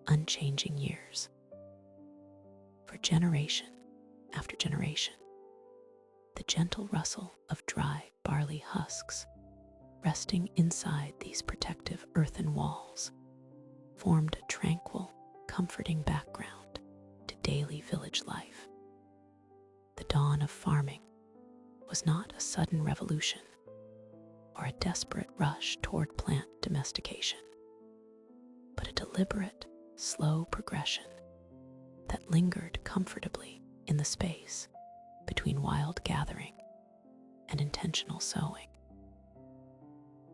unchanging years. For generation after generation, the gentle rustle of dry barley husks resting inside these protective earthen walls formed a tranquil, comforting background to daily village life. The dawn of farming was not a sudden revolution or a desperate rush toward plant domestication, but a deliberate, slow progression that lingered comfortably in the space between wild gathering and intentional sowing.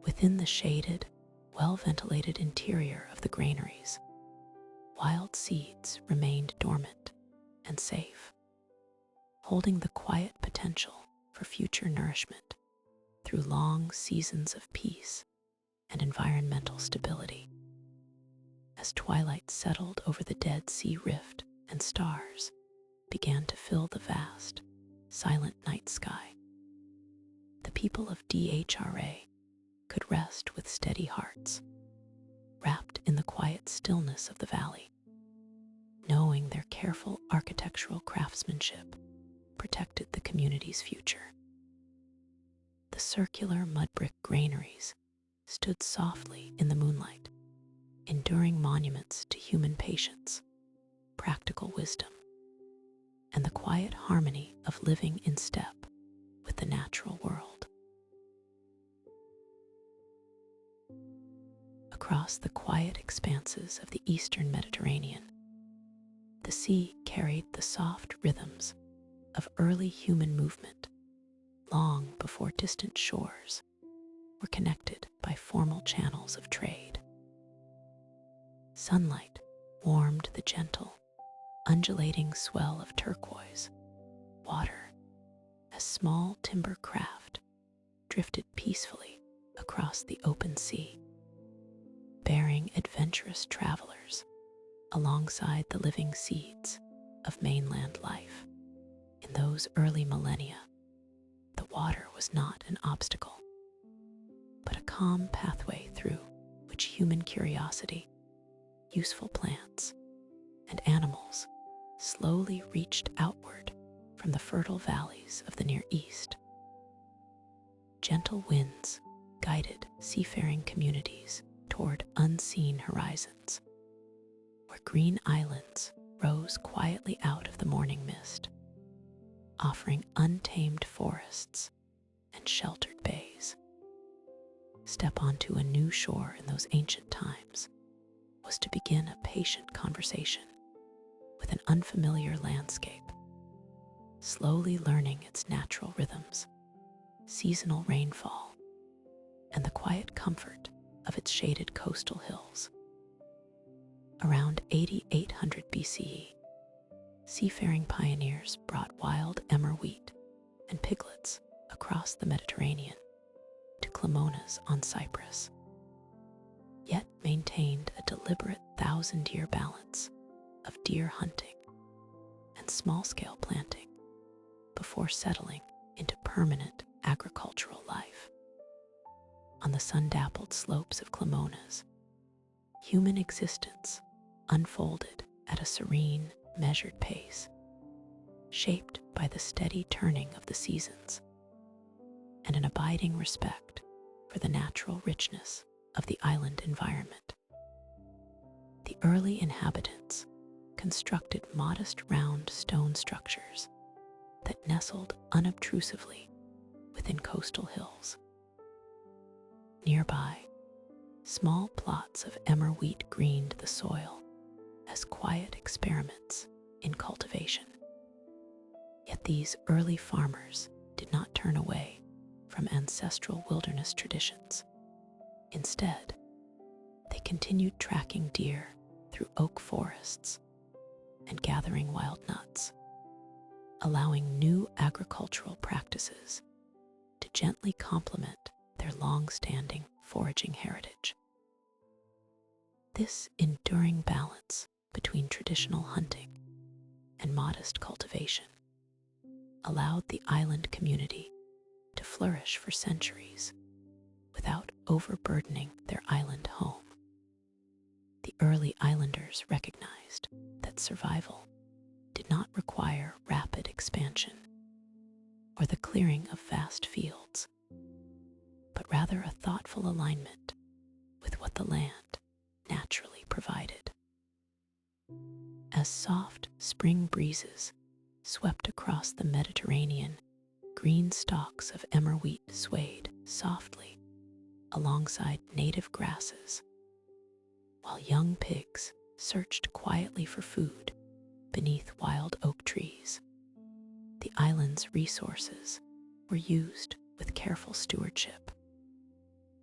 Within the shaded, well-ventilated interior of the granaries, wild seeds remained dormant and safe, holding the quiet potential for future nourishment through long seasons of peace and environmental stability. As twilight settled over the Dead Sea Rift and stars began to fill the vast, silent night sky, the people of Dhra could rest with steady hearts, wrapped in the quiet stillness of the valley, knowing their careful architectural craftsmanship protected the community's future. The circular mud brick granaries stood softly in the moonlight, enduring monuments to human patience, practical wisdom, and the quiet harmony of living in step with the natural world. Across the quiet expanses of the eastern Mediterranean, the sea carried the soft rhythms of early human movement long before distant shores were connected by formal channels of trade. Sunlight warmed the gentle, undulating swell of turquoise water as small timber craft drifted peacefully across the open sea, bearing adventurous travelers alongside the living seeds of mainland life. In those early millennia, the water was not an obstacle. but a calm pathway through which human curiosity, useful plants, and animals slowly reached outward from the fertile valleys of the Near East. Gentle winds guided seafaring communities toward unseen horizons, where green islands rose quietly out of the morning mist, offering untamed forests and sheltered bays. Step onto a new shore in those ancient times was to begin a patient conversation with an unfamiliar landscape, slowly learning its natural rhythms, seasonal rainfall, and the quiet comfort of its shaded coastal hills. Around 8800 BCE, seafaring pioneers brought wild emmer wheat and piglets across the Mediterranean to Clemonas on Cyprus, yet maintained a deliberate 1,000-year balance of deer hunting and small-scale planting before settling into permanent agricultural life. On the sun-dappled slopes of Clemonas, human existence unfolded at a serene, measured pace, shaped by the steady turning of the seasons and an abiding respect for the natural richness of the island environment. The early inhabitants constructed modest round stone structures that nestled unobtrusively within coastal hills. Nearby, small plots of emmer wheat greened the soil as quiet experiments in cultivation. Yet these early farmers did not turn away from ancestral wilderness traditions. Instead, they continued tracking deer through oak forests and gathering wild nuts, allowing new agricultural practices to gently complement their long-standing foraging heritage. This enduring balance between traditional hunting and modest cultivation allowed the island community to flourish for centuries without overburdening their island home. The early islanders recognized that survival did not require rapid expansion or the clearing of vast fields, but rather a thoughtful alignment with what the land naturally provided. As soft spring breezes swept across the Mediterranean, green stalks of emmer wheat swayed softly alongside native grasses, while young pigs searched quietly for food beneath wild oak trees. The island's resources were used with careful stewardship,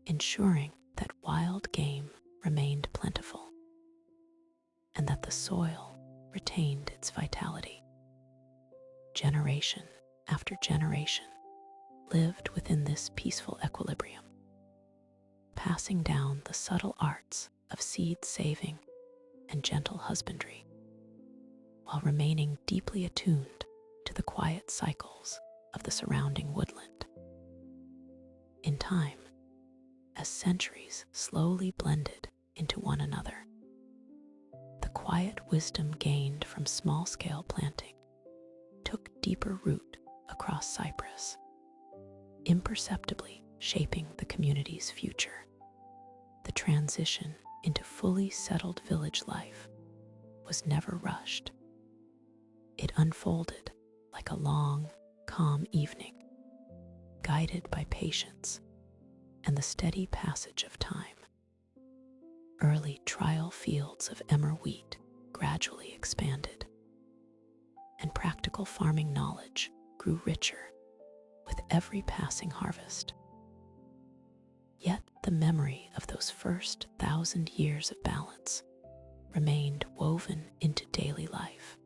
ensuring that wild game remained plentiful and that the soil retained its vitality. Generation after generation lived within this peaceful equilibrium, passing down the subtle arts of seed saving and gentle husbandry, while remaining deeply attuned to the quiet cycles of the surrounding woodland. In time, as centuries slowly blended into one another, the quiet wisdom gained from small-scale planting took deeper root across Cyprus, imperceptibly shaping the community's future. The transition into fully settled village life was never rushed. It unfolded like a long, calm evening, guided by patience and the steady passage of time. Early trial fields of emmer wheat gradually expanded, and practical farming knowledge grew richer with every passing harvest. Yet the memory of those first 1,000 years of balance remained woven into daily life,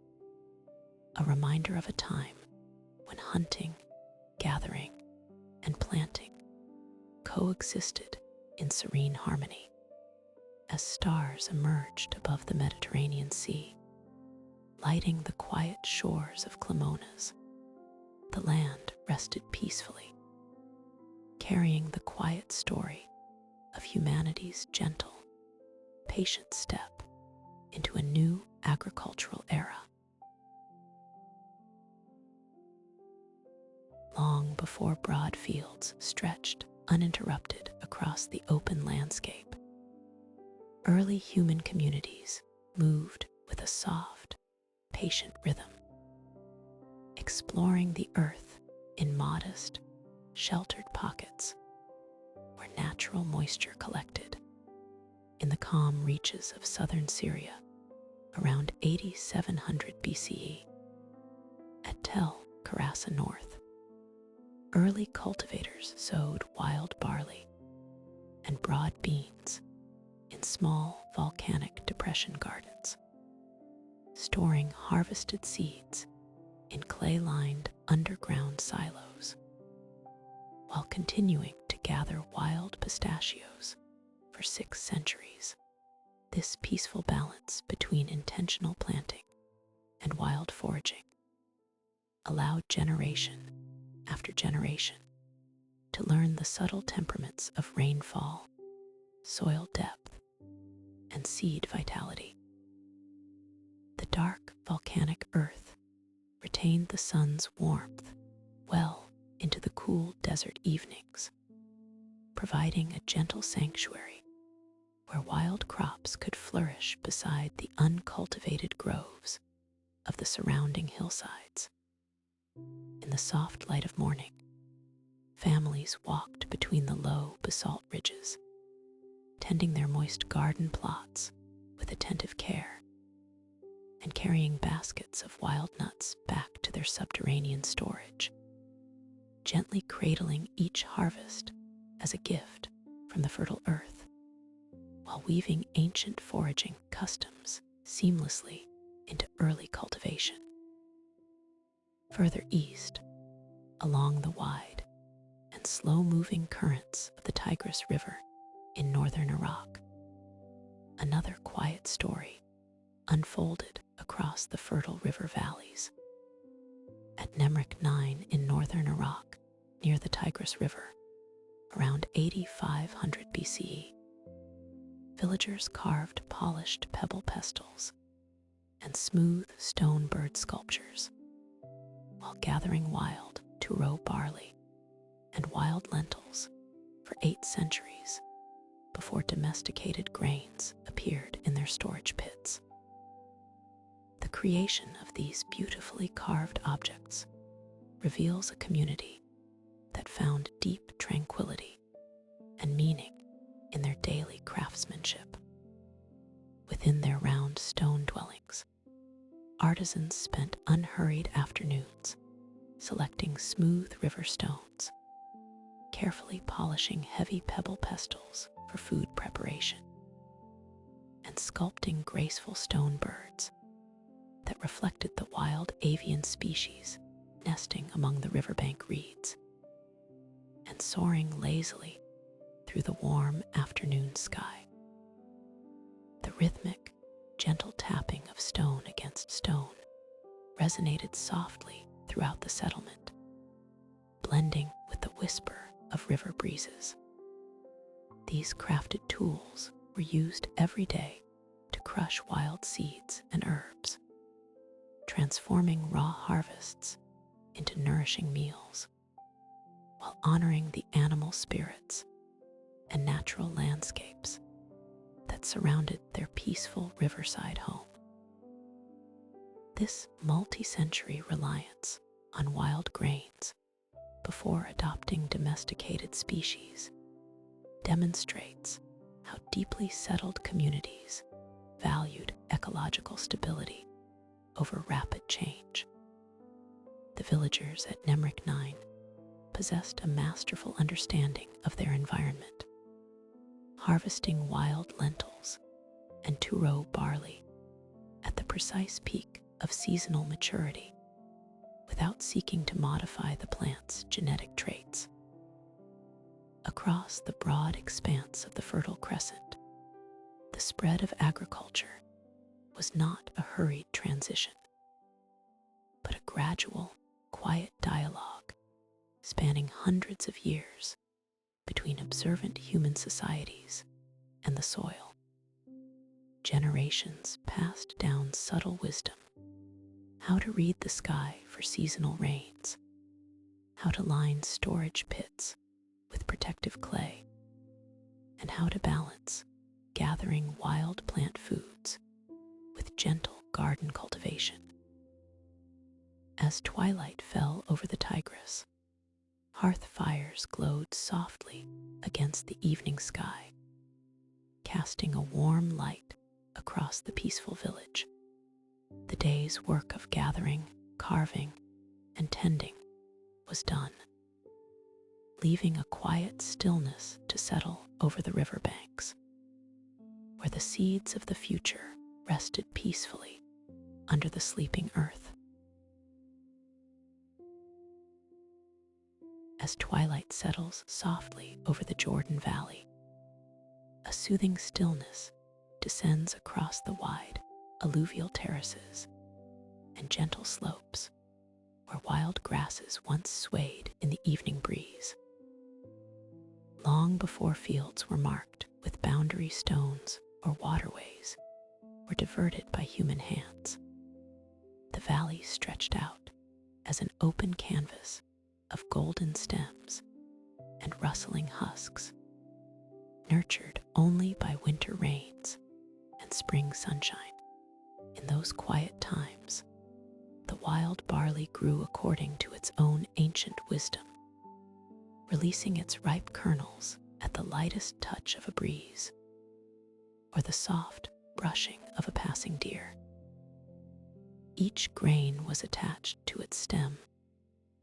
a reminder of a time when hunting, gathering, and planting coexisted in serene harmony. As stars emerged above the Mediterranean Sea, lighting the quiet shores of Clemonas, the land rested peacefully, carrying the quiet story of humanity's gentle, patient step into a new agricultural era. Long before broad fields stretched uninterrupted across the open landscape, early human communities moved with a soft, patient rhythm, exploring the earth in modest, sheltered pockets where natural moisture collected. In the calm reaches of southern Syria, around 8700 BCE, at Tel Karaca North, early cultivators sowed wild barley and broad beans in small volcanic depression gardens, storing harvested seeds in clay-lined underground silos, while continuing to gather wild pistachios for 6 centuries. This peaceful balance between intentional planting and wild foraging allowed generation after generation to learn the subtle temperaments of rainfall, soil depth, and seed vitality. The dark volcanic earth retained the sun's warmth well into the cool desert evenings, providing a gentle sanctuary where wild crops could flourish beside the uncultivated groves of the surrounding hillsides. In the soft light of morning, families walked between the low basalt ridges, tending their moist garden plots with attentive care, and carrying baskets of wild nuts back to their subterranean storage, gently cradling each harvest as a gift from the fertile earth, while weaving ancient foraging customs seamlessly into early cultivation. Further east, along the wide and slow-moving currents of the Tigris River in northern Iraq, another quiet story unfolded across the fertile river valleys. At Nemrek 9 in northern Iraq, near the Tigris River, around 8500 BCE, villagers carved polished pebble pestles and smooth stone bird sculptures, while gathering wild to-row barley and wild lentils for 8 centuries before domesticated grains appeared in their storage pits. The creation of these beautifully carved objects reveals a community that found deep tranquility and meaning in their daily craftsmanship. Within their round stone dwellings, artisans spent unhurried afternoons selecting smooth river stones, carefully polishing heavy pebble pestles for food preparation, and sculpting graceful stone birds that reflected the wild avian species nesting among the riverbank reeds and soaring lazily through the warm afternoon sky. The rhythmic, gentle tapping of stone against stone resonated softly throughout the settlement, blending with the whisper of river breezes. These crafted tools were used every day to crush wild seeds and herbs, transforming raw harvests into nourishing meals, while honoring the animal spirits and natural landscapes that surrounded their peaceful riverside home. This multi-century reliance on wild grains before adopting domesticated species demonstrates how deeply settled communities valued ecological stability over rapid change. The villagers at Nemrek 9 possessed a masterful understanding of their environment, harvesting wild lentils and to-row barley at the precise peak of seasonal maturity without seeking to modify the plant's genetic traits. Across the broad expanse of the Fertile Crescent, the spread of agriculture was not a hurried transition, but a gradual, quiet dialogue spanning hundreds of years between observant human societies and the soil. Generations passed down subtle wisdom: how to read the sky for seasonal rains, how to line storage pits with protective clay, and how to balance gathering wild plant foods with gentle garden cultivation. As twilight fell over the Tigris, hearth fires glowed softly against the evening sky, casting a warm light across the peaceful village. The day's work of gathering, carving, and tending was done, leaving a quiet stillness to settle over the riverbanks, where the seeds of the future rested peacefully under the sleeping earth. As twilight settles softly over the Jordan Valley, a soothing stillness descends across the wide alluvial terraces and gentle slopes where wild grasses once swayed in the evening breeze. Long before fields were marked with boundary stones or waterways were diverted by human hands, the valley stretched out as an open canvas of golden stems and rustling husks, nurtured only by winter rains and spring sunshine. In those quiet times, the wild barley grew according to its own ancient wisdom, releasing its ripe kernels at the lightest touch of a breeze or the soft brushing of a passing deer. Each grain was attached to its stem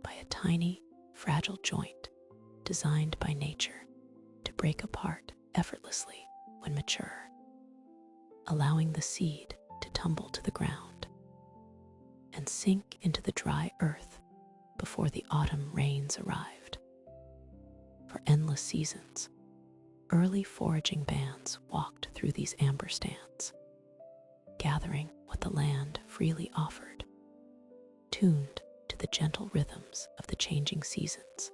by a tiny, fragile joint designed by nature to break apart effortlessly when mature, allowing the seed to tumble to the ground and sink into the dry earth before the autumn rains arrived. For endless seasons, early foraging bands walked through these amber stands, gathering what the land freely offered, tuned to the gentle rhythms of the changing seasons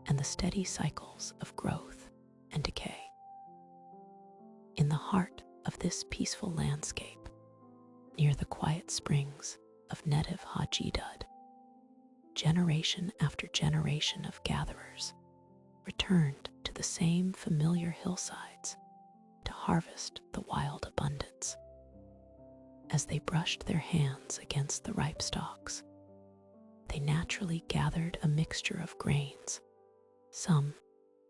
and the steady cycles of growth and decay. In the heart of this peaceful landscape, near the quiet springs of native Haji Dud, generation after generation of gatherers returned to the same familiar hillsides to harvest the wild abundance. As they brushed their hands against the ripe stalks, they naturally gathered a mixture of grains, some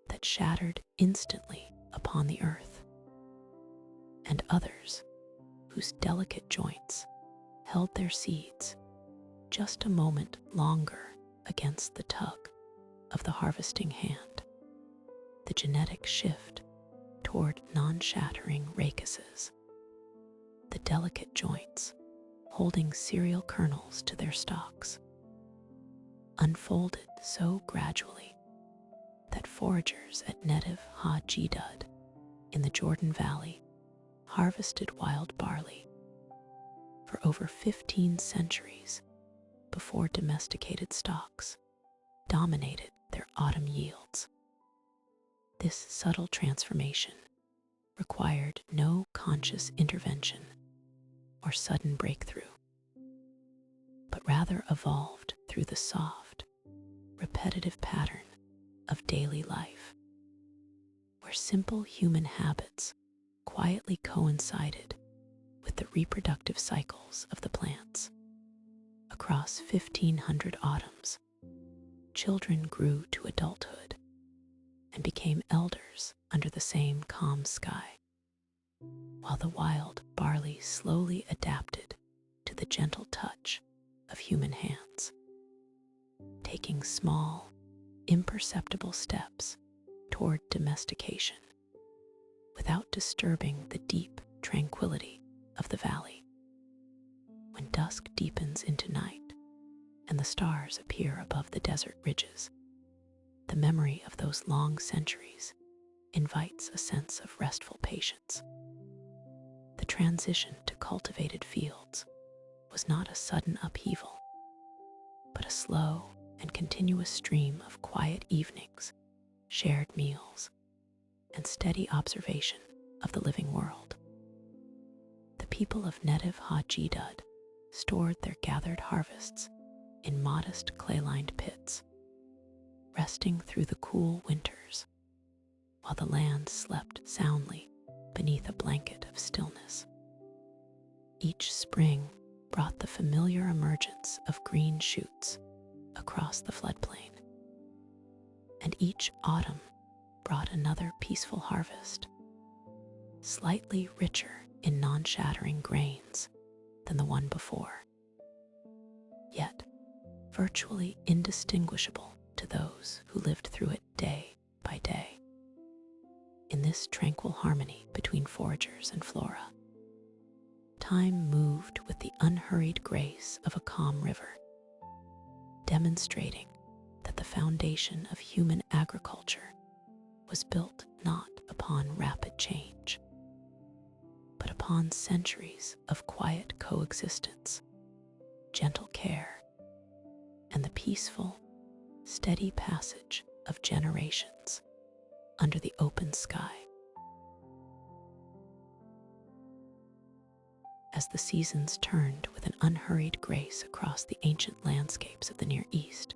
that shattered instantly upon the earth, and others whose delicate joints held their seeds just a moment longer against the tug of the harvesting hand. The genetic shift toward non-shattering rachises, the delicate joints holding cereal kernels to their stalks, unfolded so gradually that foragers at native Haji Dud in the Jordan Valley harvested wild barley for over 15 centuries before domesticated stocks dominated their autumn yields. This subtle transformation required no conscious intervention or sudden breakthrough, but rather evolved through the soft, repetitive pattern of daily life, where simple human habits quietly coincided with the reproductive cycles of the plants. Across 1,500 autumns, children grew to adulthood and became elders under the same calm sky, while the wild barley slowly adapted to the gentle touch of human hands, taking small, imperceptible steps toward domestication without disturbing the deep tranquility of the valley. When dusk deepens into night and the stars appear above the desert ridges, the memory of those long centuries invites a sense of restful patience. The transition to cultivated fields was not a sudden upheaval, but a slow and continuous stream of quiet evenings shared meals, and steady observation of the living world. The people of native Hajidud stored their gathered harvests in modest clay-lined pits, resting through the cool winters, while the land slept soundly beneath a blanket of stillness. Each spring brought the familiar emergence of green shoots across the floodplain, and each autumn brought another peaceful harvest, slightly richer in non-shattering grains than the one before, yet virtually indistinguishable to those who lived through it day by day. In this tranquil harmony between foragers and flora, time moved with the unhurried grace of a calm river, demonstrating that the foundation of human agriculture was built not upon rapid change, but upon centuries of quiet coexistence, gentle care, and the peaceful, steady passage of generations under the open sky. As the seasons turned with an unhurried grace across the ancient landscapes of the Near East,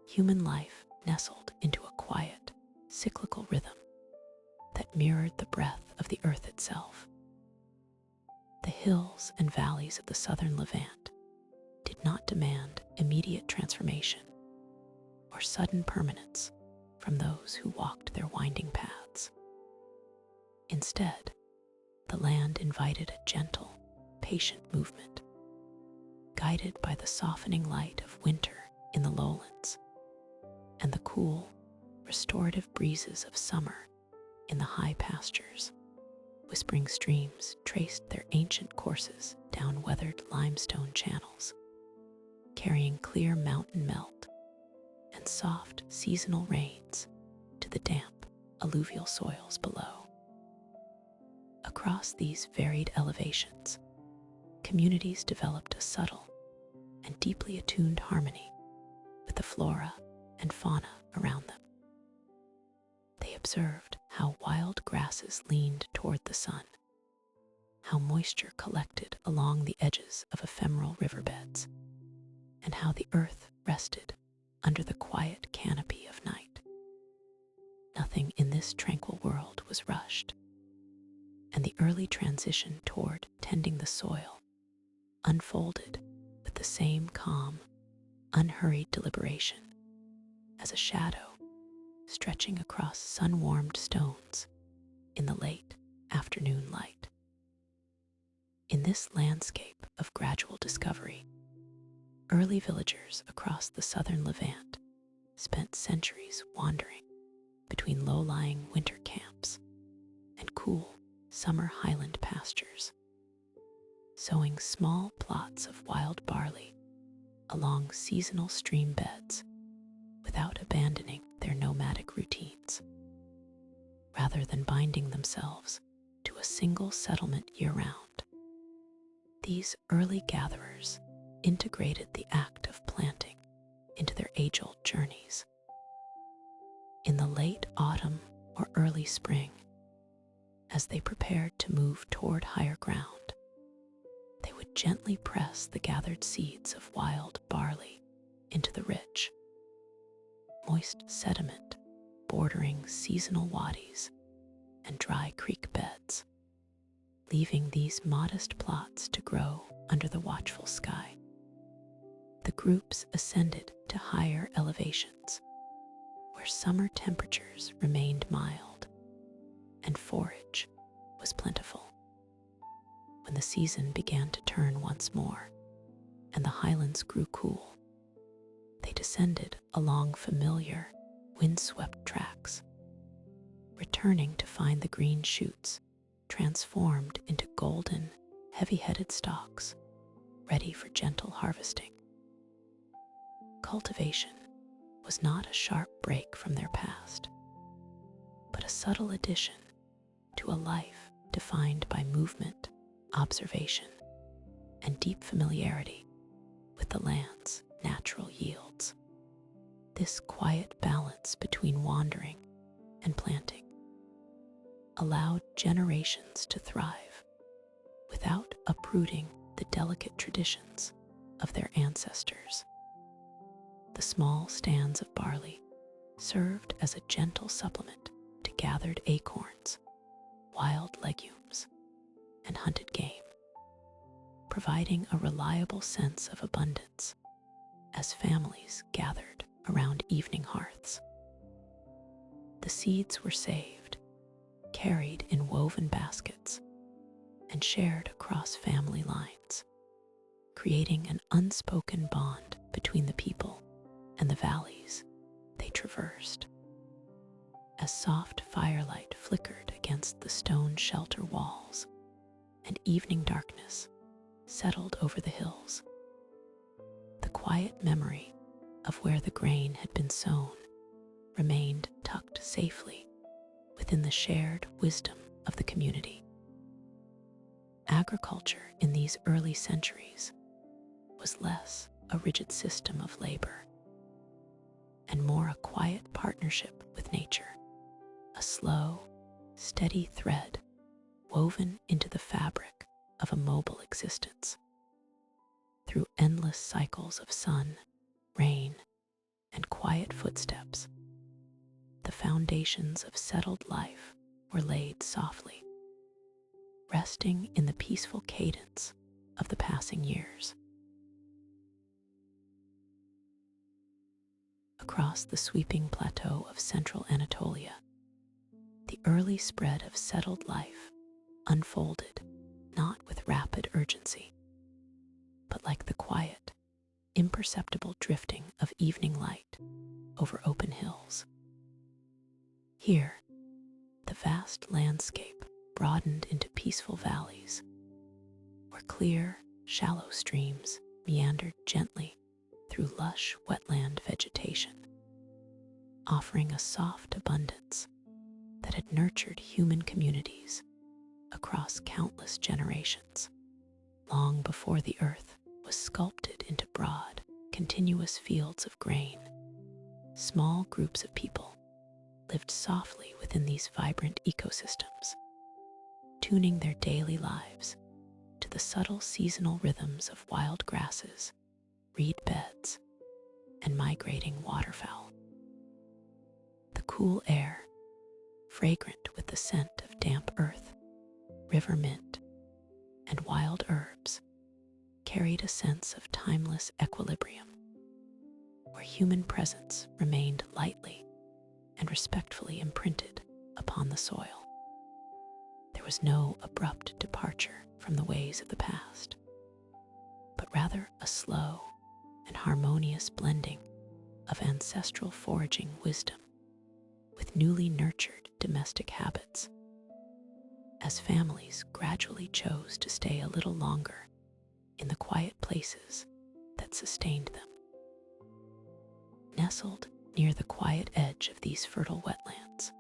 human life nestled into a quiet, cyclical rhythm that mirrored the breath of the earth itself. The hills and valleys of the southern Levant did not demand immediate transformation or sudden permanence from those who walked their winding paths. Instead, the land invited a gentle, patient movement, guided by the softening light of winter in the lowlands and the cool, restorative breezes of summer in the high pastures. Whispering streams traced their ancient courses down weathered limestone channels, carrying clear mountain melt and soft seasonal rains to the damp alluvial soils below. Across these varied elevations, communities developed a subtle and deeply attuned harmony with the flora and fauna around them. They observed how wild grasses leaned toward the sun, how moisture collected along the edges of ephemeral riverbeds, and how the earth rested under the quiet canopy of night. Nothing in this tranquil world was rushed, and the early transition toward tending the soil unfolded with the same calm, unhurried deliberation as a shadow stretching across sun-warmed stones in the late afternoon light. In this landscape of gradual discovery, early villagers across the southern Levant spent centuries wandering between low-lying winter camps and cool summer highland pastures, sowing small plots of wild barley along seasonal stream beds without abandoning their nomadic routines. Rather than binding themselves to a single settlement year-round, these early gatherers integrated the act of planting into their age-old journeys. In the late autumn or early spring, as they prepared to move toward higher ground, they would gently press the gathered seeds of wild barley into the rich, moist sediment bordering seasonal wadis and dry creek beds, leaving these modest plots to grow under the watchful sky. The groups ascended to higher elevations, where summer temperatures remained mild and forage was plentiful. When the season began to turn once more and the highlands grew cool, they descended along familiar, windswept tracks, returning to find the green shoots transformed into golden, heavy-headed stalks, ready for gentle harvesting. Cultivation was not a sharp break from their past, but a subtle addition to a life defined by movement, observation, and deep familiarity with the land's natural yields. This quiet balance between wandering and planting allowed generations to thrive without uprooting the delicate traditions of their ancestors. The small stands of barley served as a gentle supplement to gathered acorns, wild legumes, and hunted game, providing a reliable sense of abundance as families gathered around evening hearths. The seeds were saved, carried in woven baskets, and shared across family lines, creating an unspoken bond between the people and the valleys they traversed. As soft firelight flickered against the stone shelter walls and evening darkness settled over the hills, the quiet memory of where the grain had been sown remained tucked safely within the shared wisdom of the community. Agriculture in these early centuries was less a rigid system of labor and more a quiet partnership with nature, a slow, steady thread woven into the fabric of a mobile existence. Through endless cycles of sun, rain, and quiet footsteps, the foundations of settled life were laid softly, resting in the peaceful cadence of the passing years. Across the sweeping plateau of central Anatolia, the early spread of settled life unfolded not with rapid urgency, but like the quiet, imperceptible drifting of evening light over open hills. Here, the vast landscape broadened into peaceful valleys, where clear, shallow streams meandered gently through lush wetland vegetation, offering a soft abundance that had nurtured human communities across countless generations, long before the earth was sculpted into broad, continuous fields of grain. Small groups of people lived softly within these vibrant ecosystems, tuning their daily lives to the subtle seasonal rhythms of wild grasses, reed beds, and migrating waterfowl. The cool air, fragrant with the scent of damp earth, river mint, and wild herbs, carried a sense of timeless equilibrium, where human presence remained lightly and respectfully imprinted upon the soil. There was no abrupt departure from the ways of the past, but rather a slow and harmonious blending of ancestral foraging wisdom with newly nurtured domestic habits, as families gradually chose to stay a little longer in the quiet places that sustained them. Nestled near the quiet edge of these fertile wetlands,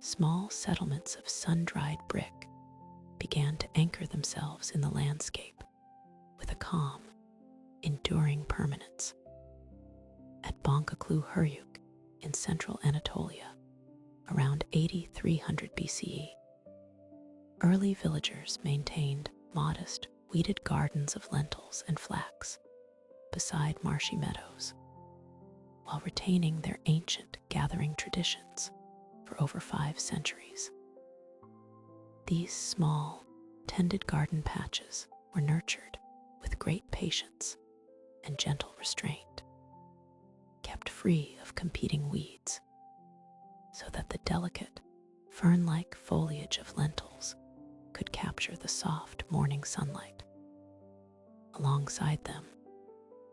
small settlements of sun-dried brick began to anchor themselves in the landscape with a calm, enduring permanence. At Göbekli Tepe in central Anatolia, around 8300 BCE, early villagers maintained modest, weeded gardens of lentils and flax beside marshy meadows, while retaining their ancient gathering traditions for over 5 centuries. These small, tended garden patches were nurtured with great patience and gentle restraint, kept free of competing weeds, so that the delicate, fern-like foliage of lentils could capture the soft morning sunlight. Alongside them,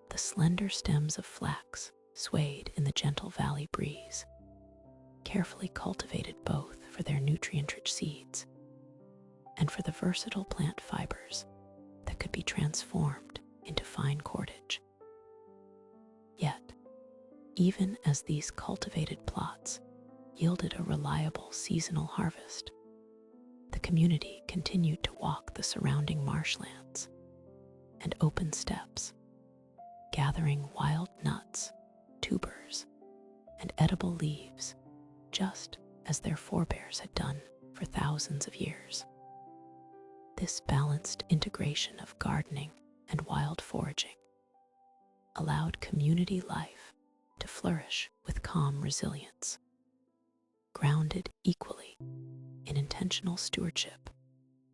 the slender stems of flax swayed in the gentle valley breeze, carefully cultivated both for their nutrient-rich seeds and for the versatile plant fibers that could be transformed into fine cordage. Yet, even as these cultivated plots yielded a reliable seasonal harvest, the community continued to walk the surrounding marshlands and open steppes, gathering wild nuts tubers and edible leaves, just as their forebears had done for thousands of years. This balanced integration of gardening and wild foraging allowed community life to flourish with calm resilience, grounded equally in intentional stewardship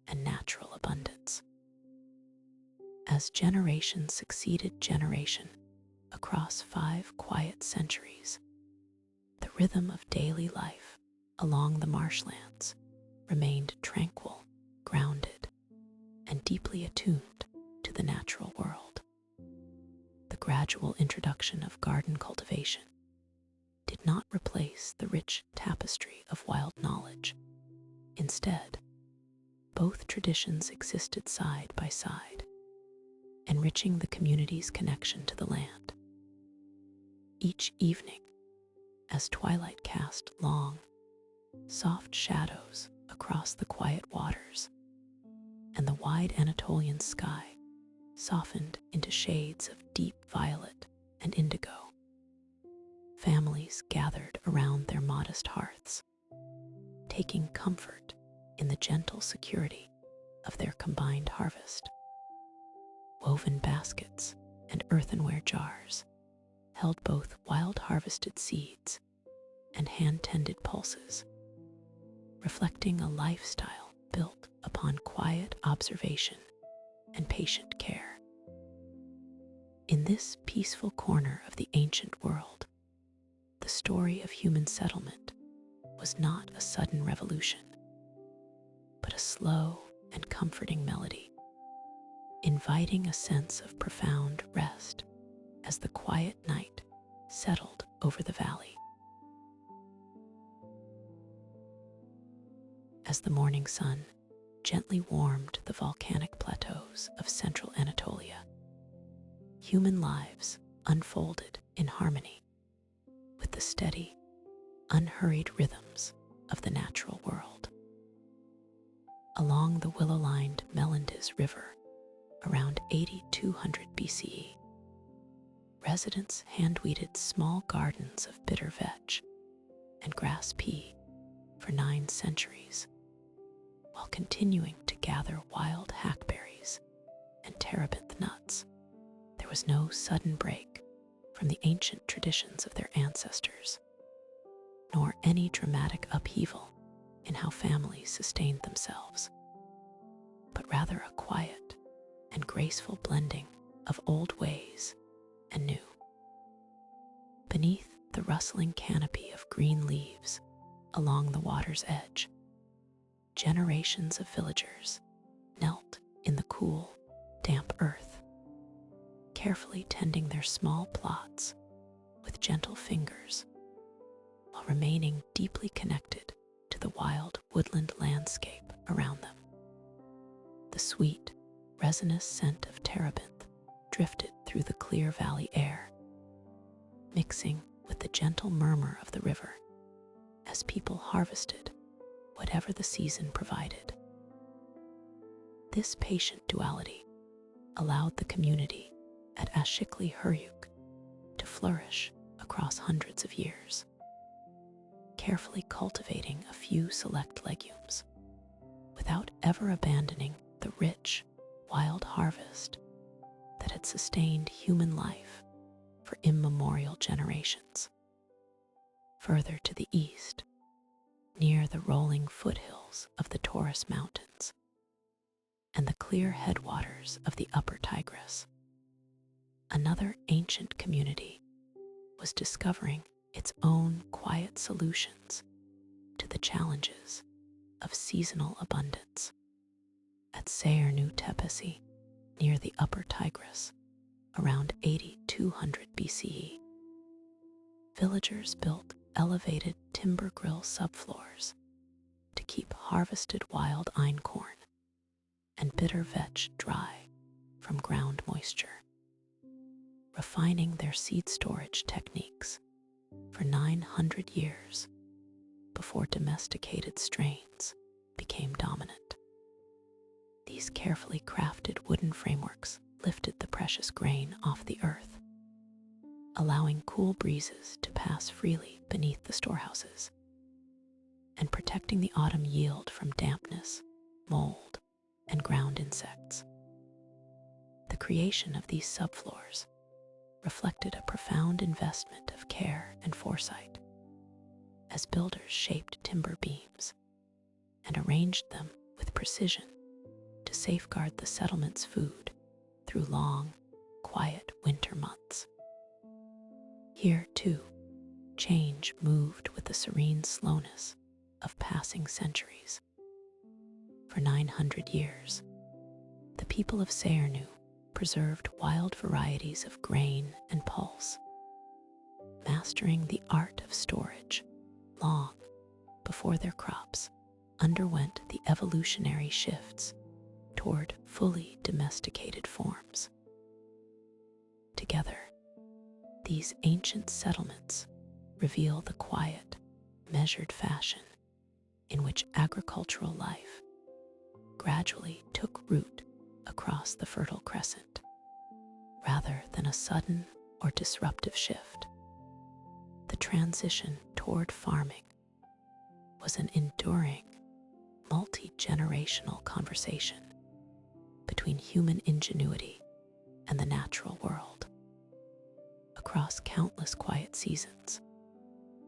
and natural abundance. As generation succeeded generation across 5 quiet centuries, the rhythm of daily life along the marshlands remained tranquil, grounded, and deeply attuned to the natural world. The gradual introduction of garden cultivation did not replace the rich tapestry of wild knowledge. Instead, both traditions existed side by side, enriching the community's connection to the land. Each evening, as twilight cast long, soft shadows across the quiet waters, and the wide Anatolian sky softened into shades of deep violet and indigo, families gathered around their modest hearths, taking comfort in the gentle security of their combined harvest. Woven baskets and earthenware jars held both wild harvested seeds and hand-tended pulses, reflecting a lifestyle built upon quiet observation and patient care. In this peaceful corner of the ancient world, the story of human settlement was not a sudden revolution, but a slow and comforting melody, inviting a sense of profound rest as the quiet night settled over the valley. As the morning sun gently warmed the volcanic plateaus of central Anatolia, human lives unfolded in harmony with the steady, unhurried rhythms of the natural world. Along the willow-lined Melendez River, around 8200 BCE, residents hand-weeded small gardens of bitter vetch and grass pea for 9 centuries, while continuing to gather wild hackberries and terebinth nuts. There was no sudden break from the ancient traditions of their ancestors, nor any dramatic upheaval in how families sustained themselves, but rather a quiet and graceful blending of old ways and new. Beneath the rustling canopy of green leaves along the water's edge, generations of villagers knelt in the cool, damp earth, carefully tending their small plots with gentle fingers, while remaining deeply connected to the wild woodland landscape around them. The sweet, resinous scent of terebinth drifted through the clear valley air, mixing with the gentle murmur of the river as people harvested whatever the season provided. This patient duality allowed the community at Ashikli Hüryük to flourish across hundreds of years, carefully cultivating a few select legumes without ever abandoning the rich, wild harvest that had sustained human life for immemorial generations. Further to the east, near the rolling foothills of the Taurus Mountains and the clear headwaters of the Upper Tigris, another ancient community was discovering its own quiet solutions to the challenges of seasonal abundance. At Seyirnu Tepesi, near the Upper Tigris, around 8200 BCE, villagers built elevated timber grill subfloors to keep harvested wild einkorn and bitter vetch dry from ground moisture, refining their seed storage techniques for 900 years before domesticated strains became dominant. These carefully crafted wooden frameworks lifted the precious grain off the earth, allowing cool breezes to pass freely beneath the storehouses, and protecting the autumn yield from dampness, mold, and ground insects. The creation of these subfloors reflected a profound investment of care and foresight, as builders shaped timber beams and arranged them with precision to safeguard the settlement's food through long, quiet winter months. Here, too, change moved with the serene slowness of passing centuries. For 900 years, the people of Seirnu preserved wild varieties of grain and pulse, mastering the art of storage long before their crops underwent the evolutionary shifts toward fully domesticated forms. Together, these ancient settlements reveal the quiet, measured fashion in which agricultural life gradually took root across the Fertile Crescent, rather than a sudden or disruptive shift. The transition toward farming was an enduring, multi-generational conversation between human ingenuity and the natural world. Across countless quiet seasons,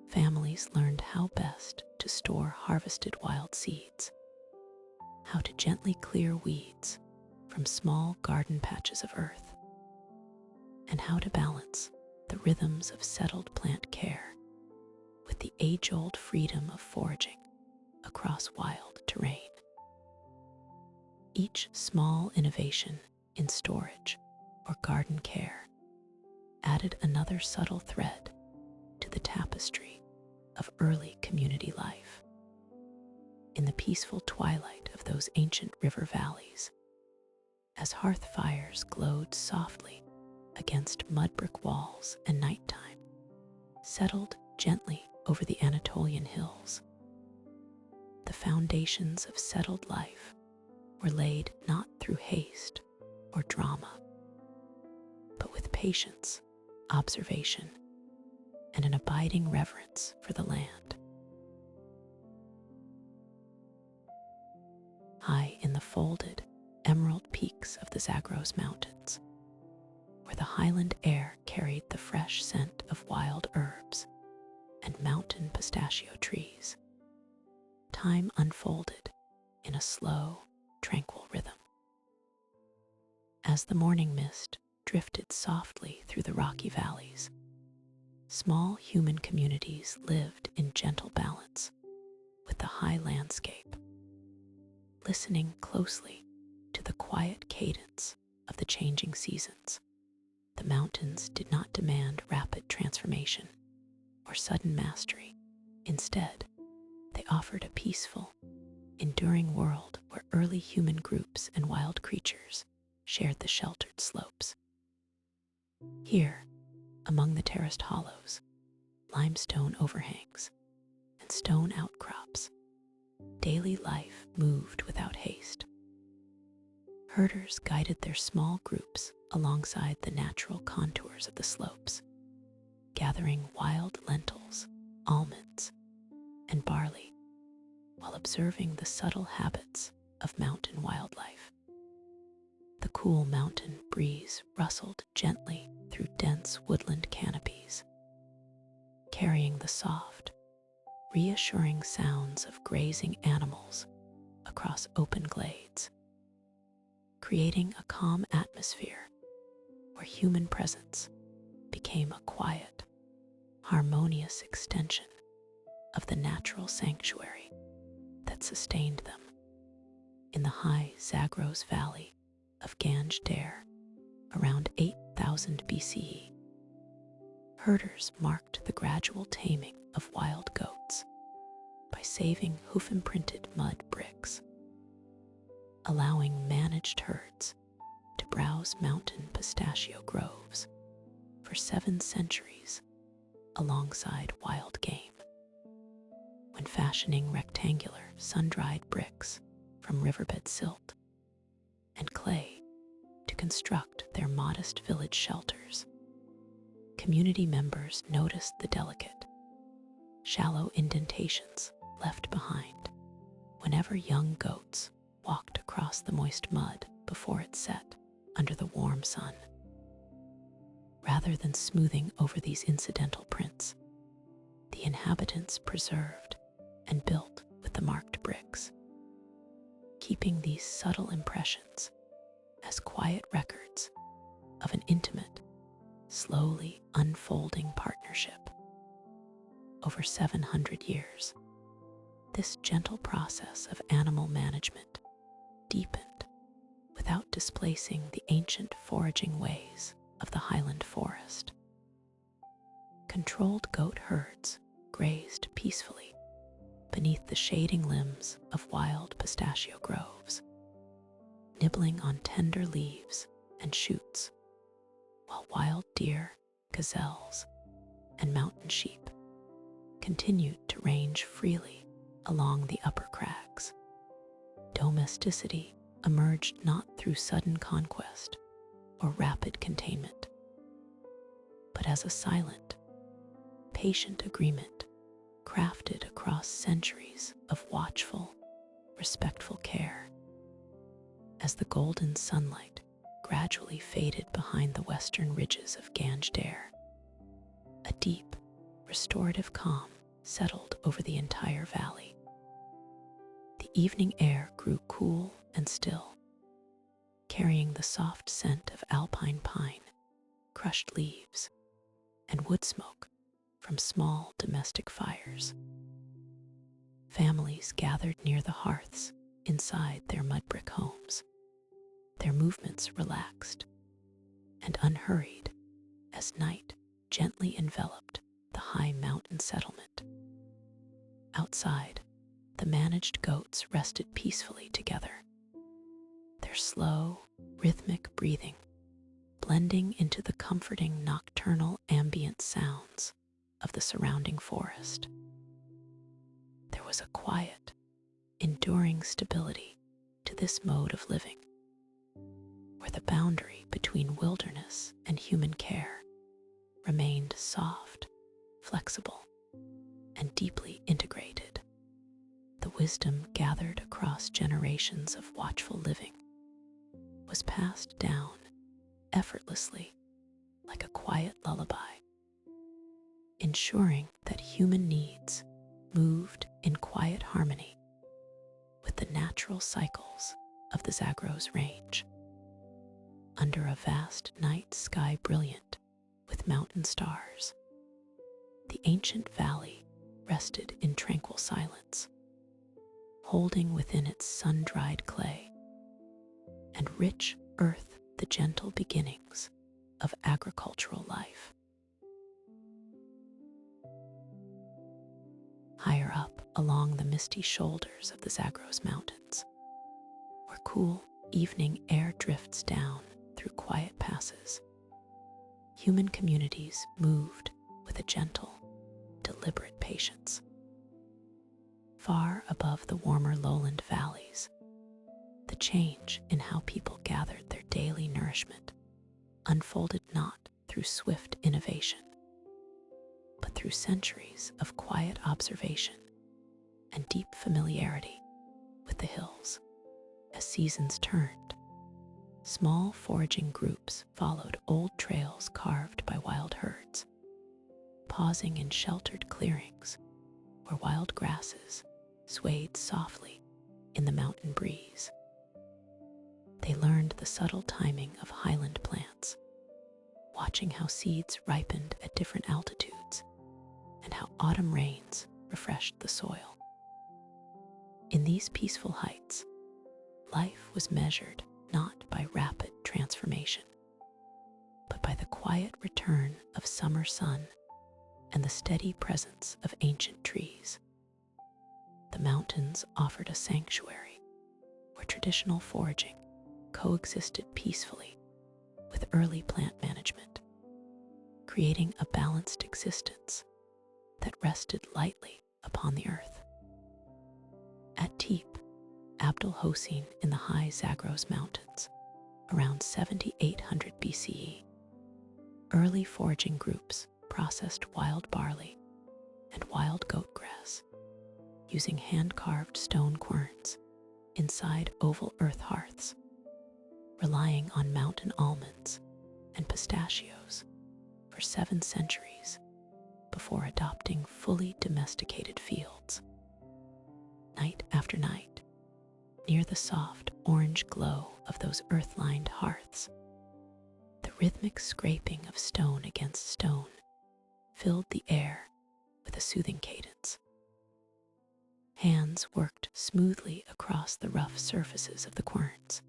families learned how best to store harvested wild seeds, how to gently clear weeds from small garden patches of earth, and how to balance the rhythms of settled plant care with the age-old freedom of foraging across wild terrain. Each small innovation in storage or garden care added another subtle thread to the tapestry of early community life. In the peaceful twilight of those ancient river valleys, as hearth fires glowed softly against mud brick walls and nighttime settled gently over the Anatolian hills, the foundations of settled life were laid not through haste or drama, but with patience, observation, and an abiding reverence for the land. High in the folded, emerald peaks of the Zagros Mountains, where the highland air carried the fresh scent of wild herbs and mountain pistachio trees, time unfolded in a slow, tranquil rhythm. As the morning mist drifted softly through the rocky valleys, small human communities lived in gentle balance with the high landscape, listening closely to the quiet cadence of the changing seasons. The mountains did not demand rapid transformation or sudden mastery. Instead, they offered a peaceful, enduring world where early human groups and wild creatures shared the sheltered slopes. Here, among the terraced hollows, limestone overhangs, and stone outcrops, daily life moved without haste. Herders guided their small groups alongside the natural contours of the slopes, gathering wild lentils, almonds, and barley, while observing the subtle habits of mountain wildlife. The cool mountain breeze rustled gently through dense woodland canopies, carrying the soft, reassuring sounds of grazing animals across open glades, creating a calm atmosphere where human presence became a quiet, harmonious extension of the natural sanctuary that sustained them. In the high Zagros Valley of Ganj Dare, around 8000 BCE, herders marked the gradual taming of wild goats by saving hoof-imprinted mud bricks, allowing managed herds to browse mountain pistachio groves for 7 centuries alongside wild game. When fashioning rectangular sun-dried bricks from riverbed silt and clay to construct their modest village shelters, community members noticed the delicate, shallow indentations left behind whenever young goats walked across the moist mud before it set under the warm sun. Rather than smoothing over these incidental prints, the inhabitants preserved and built with the marked bricks, keeping these subtle impressions as quiet records of an intimate, slowly unfolding partnership. Over 700 years, this gentle process of animal management deepened without displacing the ancient foraging ways of the highland forest. Controlled goat herds grazed peacefully beneath the shading limbs of wild pistachio groves, nibbling on tender leaves and shoots, while wild deer, gazelles, and mountain sheep continued to range freely along the upper crags. Domesticity emerged not through sudden conquest or rapid containment, but as a silent, patient agreement crafted across centuries of watchful, respectful care. As the golden sunlight gradually faded behind the western ridges of Ganj Dare, a deep, restorative calm settled over the entire valley. The evening air grew cool and still, carrying the soft scent of alpine pine, crushed leaves, and wood smoke from small domestic fires. Families gathered near the hearths inside their mud brick homes, their movements relaxed and unhurried as night gently enveloped the high mountain settlement. Outside, the managed goats rested peacefully together, their slow, rhythmic breathing blending into the comforting nocturnal ambient sounds of the surrounding forest. There was a quiet, enduring stability to this mode of living, where the boundary between wilderness and human care remained soft, flexible, and deeply integrated. The wisdom gathered across generations of watchful living was passed down effortlessly like a quiet lullaby, ensuring that human needs moved in quiet harmony with the natural cycles of the Zagros Range. Under a vast night sky brilliant with mountain stars, the ancient valley rested in tranquil silence, holding within its sun-dried clay and rich earth the gentle beginnings of agricultural life. Higher up along the misty shoulders of the Zagros Mountains, where cool evening air drifts down through quiet passes, human communities moved with a gentle, deliberate patience. Far above the warmer lowland valleys, the change in how people gathered their daily nourishment unfolded not through swift innovation, but through centuries of quiet observation and deep familiarity with the hills. As seasons turned, small foraging groups followed old trails carved by wild herds, pausing in sheltered clearings where wild grasses swayed softly in the mountain breeze. They learned the subtle timing of highland plants, watching how seeds ripened at different altitudes and how autumn rains refreshed the soil. In these peaceful heights, life was measured not by rapid transformation, but by the quiet return of summer sun and the steady presence of ancient trees. The mountains offered a sanctuary where traditional foraging coexisted peacefully with early plant management, creating a balanced existence that rested lightly upon the earth. At Tepe, Abdul Hossein in the high Zagros Mountains, around 7800 BCE, Early foraging groups processed wild barley and wild goat grass using hand-carved stone querns inside oval earth hearths, relying on mountain almonds and pistachios for 7 centuries before adopting fully domesticated fields. Night after night, near the soft orange glow of those earth-lined hearths, the rhythmic scraping of stone against stone filled the air with a soothing cadence. Hands worked smoothly across the rough surfaces of the querns,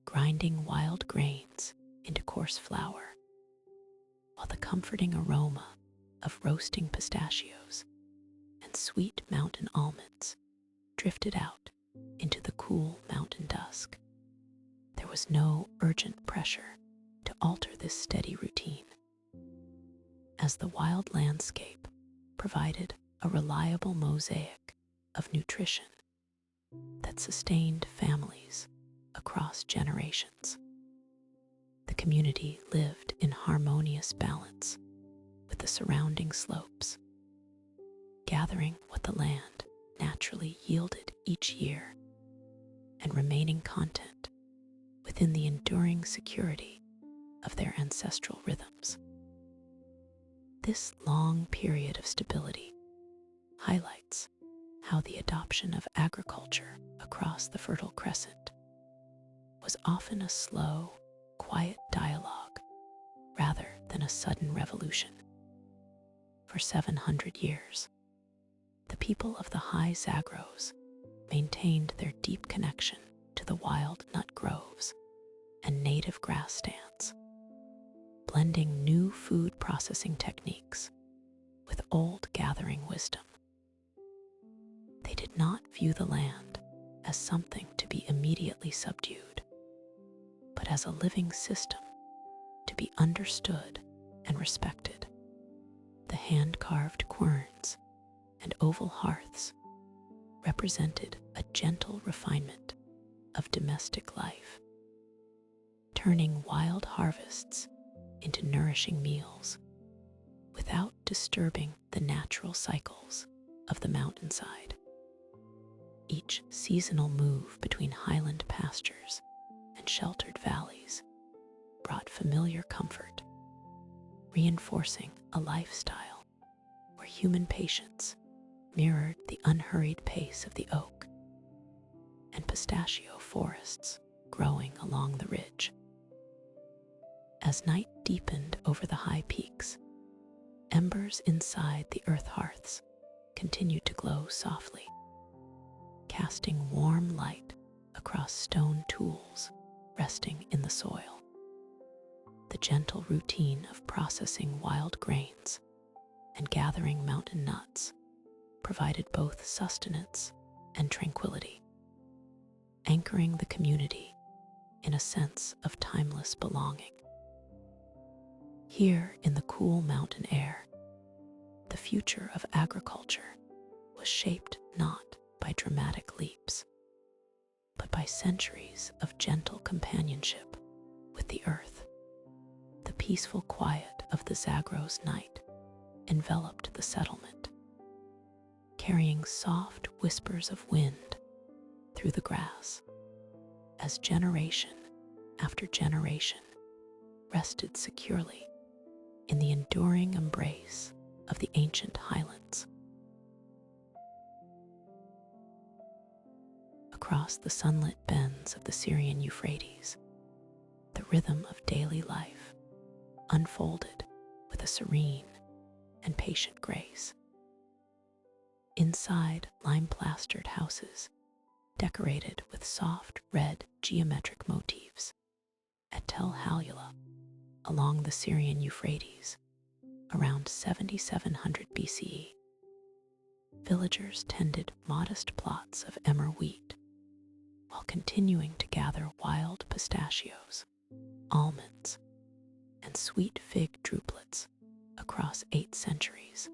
grinding wild grains into coarse flour, while the comforting aroma of roasting pistachios and sweet mountain almonds drifted out into the cool mountain dusk. There was no urgent pressure to alter this steady routine, as the wild landscape provided a reliable mosaic of nutrition that sustained families across generations. The community lived in harmonious balance with the surrounding slopes, gathering what the land naturally yielded each year and remaining content within the enduring security of their ancestral rhythms. This long period of stability highlights how the adoption of agriculture across the Fertile Crescent was often a slow, quiet dialogue rather than a sudden revolution. For 700 years, the people of the High Zagros maintained their deep connection to the wild nut groves and native grass stands, blending new food processing techniques with old gathering wisdom. They did not view the land as something to be immediately subdued, but as a living system to be understood and respected. The hand-carved querns and oval hearths represented a gentle refinement of domestic life, turning wild harvests into nourishing meals without disturbing the natural cycles of the mountainside. Each seasonal move between highland pastures and sheltered valleys brought familiar comfort, reinforcing a lifestyle where human patience mirrored the unhurried pace of the oak and pistachio forests growing along the ridge. As night deepened over the high peaks, embers inside the earth hearths continued to glow softly, casting warm light across stone tools resting in the soil. The gentle routine of processing wild grains and gathering mountain nuts provided both sustenance and tranquility, anchoring the community in a sense of timeless belonging. Here in the cool mountain air, the future of agriculture was shaped not by dramatic leaps, but by centuries of gentle companionship with the earth. The peaceful quiet of the Zagros night enveloped the settlement, carrying soft whispers of wind through the grass as generation after generation rested securely in the enduring embrace of the ancient highlands. Across the sunlit bends of the Syrian Euphrates, the rhythm of daily life unfolded with a serene and patient grace. Inside lime-plastered houses decorated with soft red geometric motifs, at Tel Halula, along the Syrian Euphrates, around 7700 BCE, villagers tended modest plots of emmer wheat while continuing to gather wild pistachios, almonds, and sweet fig drupelets across 8 centuries,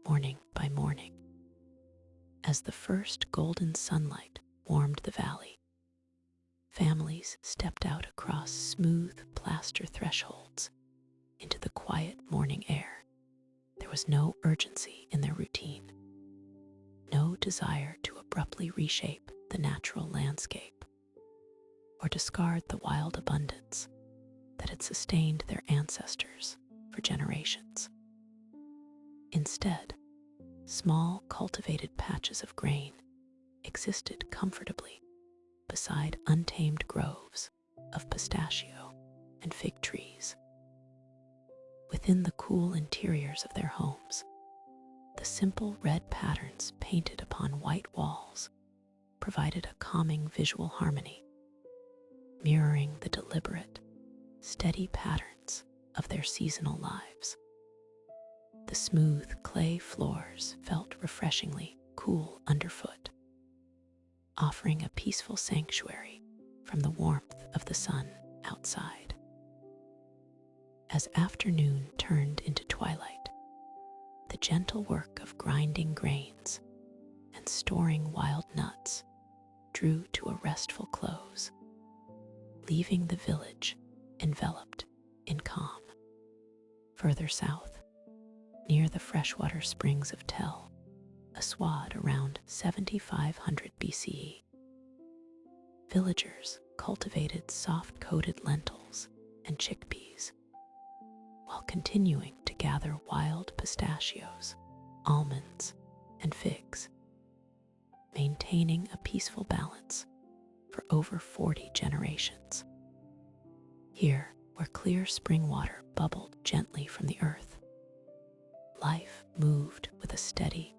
morning by morning. As the first golden sunlight warmed the valley, families stepped out across smooth plaster thresholds quiet morning air. There was no urgency in their routine, no desire to abruptly reshape the natural landscape or discard the wild abundance that had sustained their ancestors for generations. Instead, small cultivated patches of grain existed comfortably beside untamed groves of pistachio and fig trees. Within the cool interiors of their homes, the simple red patterns painted upon white walls provided a calming visual harmony, mirroring the deliberate, steady patterns of their seasonal lives. The smooth clay floors felt refreshingly cool underfoot, offering a peaceful sanctuary from the warmth of the sun outside. As afternoon turned into twilight, the gentle work of grinding grains and storing wild nuts drew to a restful close, leaving the village enveloped in calm. Further south, near the freshwater springs of Tel Aswad around 7500 BCE, villagers cultivated soft-coated lentils and chickpeas, while continuing to gather wild pistachios, almonds, and figs, maintaining a peaceful balance for over 40 generations. Here, where clear spring water bubbled gently from the earth, life moved with a steady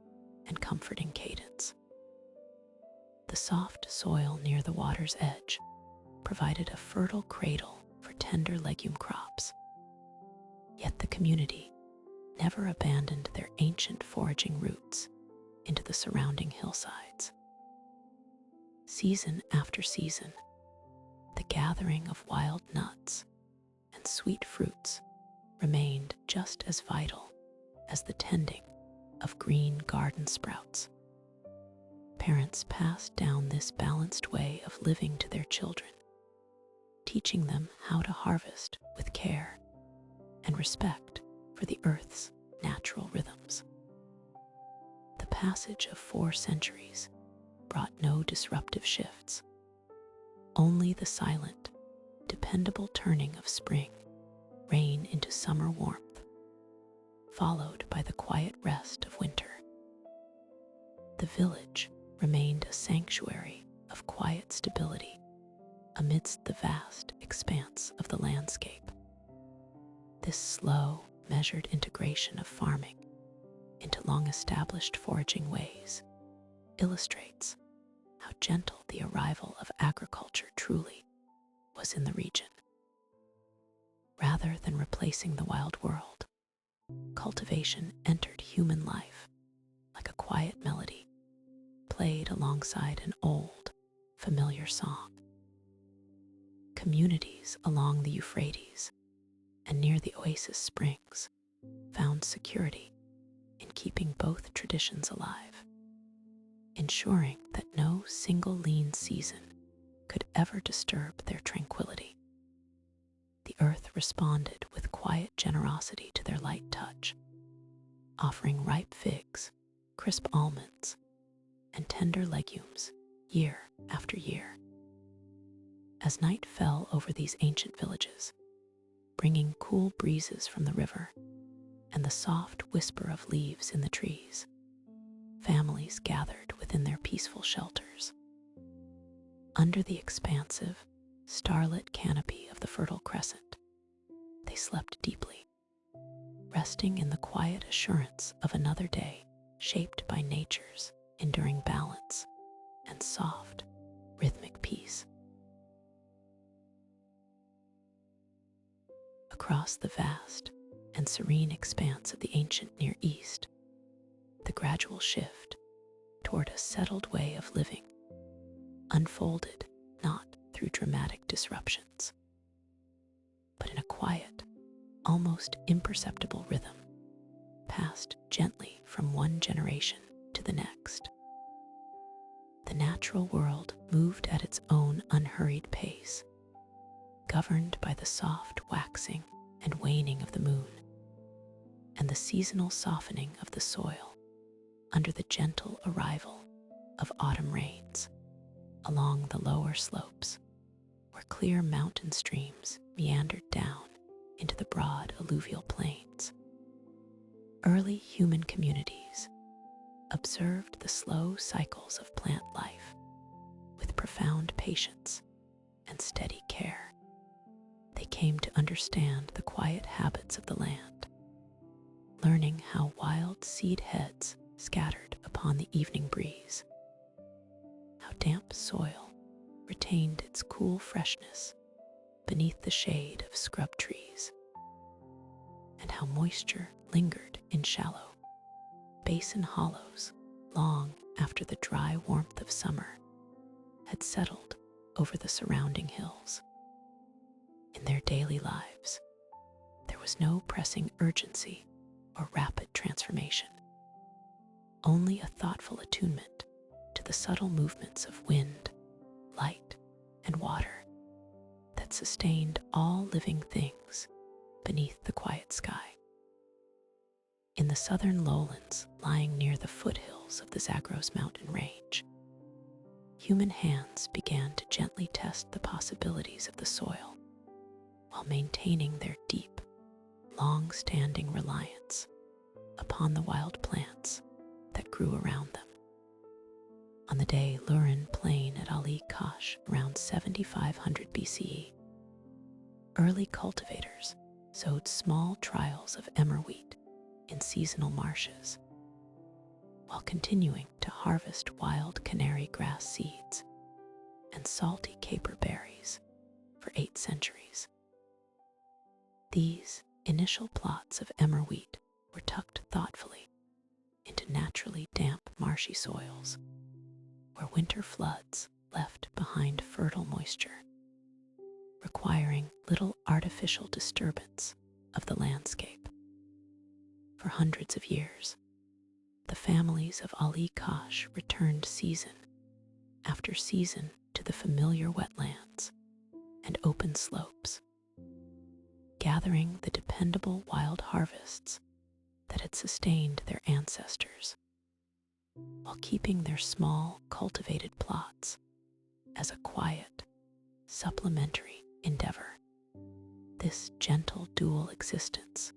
and comforting cadence. The soft soil near the water's edge provided a fertile cradle for tender legume crops. Yet the community never abandoned their ancient foraging roots into the surrounding hillsides. Season after season, the gathering of wild nuts and sweet fruits remained just as vital as the tending of green garden sprouts. Parents passed down this balanced way of living to their children, teaching them how to harvest with care and respect for the earth's natural rhythms. The passage of 4 centuries brought no disruptive shifts, only the silent, dependable turning of spring rain into summer warmth, followed by the quiet rest of winter. The village remained a sanctuary of quiet stability amidst the vast expanse of the landscape. This slow, measured integration of farming into long-established foraging ways illustrates how gentle the arrival of agriculture truly was in the region. Rather than replacing the wild world, cultivation entered human life like a quiet melody played alongside an old, familiar song. Communities along the Euphrates and near the oasis springs found security in keeping both traditions alive, ensuring that no single lean season could ever disturb their tranquility. The earth responded with quiet generosity to their light touch, offering ripe figs, crisp almonds, and tender legumes year after year. As night fell over these ancient villages, bringing cool breezes from the river and the soft whisper of leaves in the trees, families gathered within their peaceful shelters. Under the expansive, starlit canopy of the Fertile Crescent, they slept deeply, resting in the quiet assurance of another day shaped by nature's enduring balance and soft, rhythmic peace. Across the vast and serene expanse of the ancient Near East, the gradual shift toward a settled way of living unfolded not through dramatic disruptions, but in a quiet, almost imperceptible rhythm, passed gently from one generation to the next. The natural world moved at its own unhurried pace, governed by the soft waxing and waning of the moon and the seasonal softening of the soil under the gentle arrival of autumn rains along the lower slopes, where clear mountain streams meandered down into the broad alluvial plains. Early human communities observed the slow cycles of plant life with profound patience and steady care. They came to understand the quiet habits of the land, learning how wild seed heads scattered upon the evening breeze, how damp soil retained its cool freshness beneath the shade of scrub trees, and how moisture lingered in shallow basin hollows long after the dry warmth of summer had settled over the surrounding hills. In their daily lives, there was no pressing urgency or rapid transformation, only a thoughtful attunement to the subtle movements of wind, light, and water that sustained all living things beneath the quiet sky. In the southern lowlands lying near the foothills of the Zagros mountain range, human hands began to gently test the possibilities of the soil while maintaining their deep, long-standing reliance upon the wild plants that grew around them. On the day Lurin Plain at Ali Kosh around 7500 BCE, early cultivators sowed small trials of emmer wheat in seasonal marshes, while continuing to harvest wild canary grass seeds and salty caper berries for 8 centuries. These initial plots of emmer wheat were tucked thoughtfully into naturally damp marshy soils, where winter floods left behind fertile moisture, requiring little artificial disturbance of the landscape. For hundreds of years, the families of Ali Kosh returned season after season to the familiar wetlands and open slopes, gathering the dependable wild harvests that had sustained their ancestors, while keeping their small cultivated plots as a quiet, supplementary endeavor. This gentle dual existence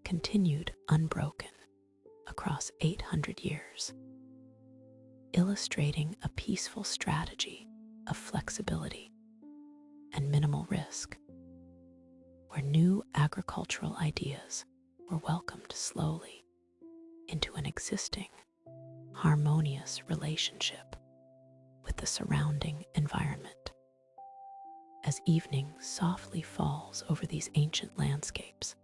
continued unbroken across 800 years, illustrating a peaceful strategy of flexibility and minimal risk, where new agricultural ideas were welcomed slowly into an existing, harmonious relationship with the surrounding environment. As evening softly falls over these ancient landscapes,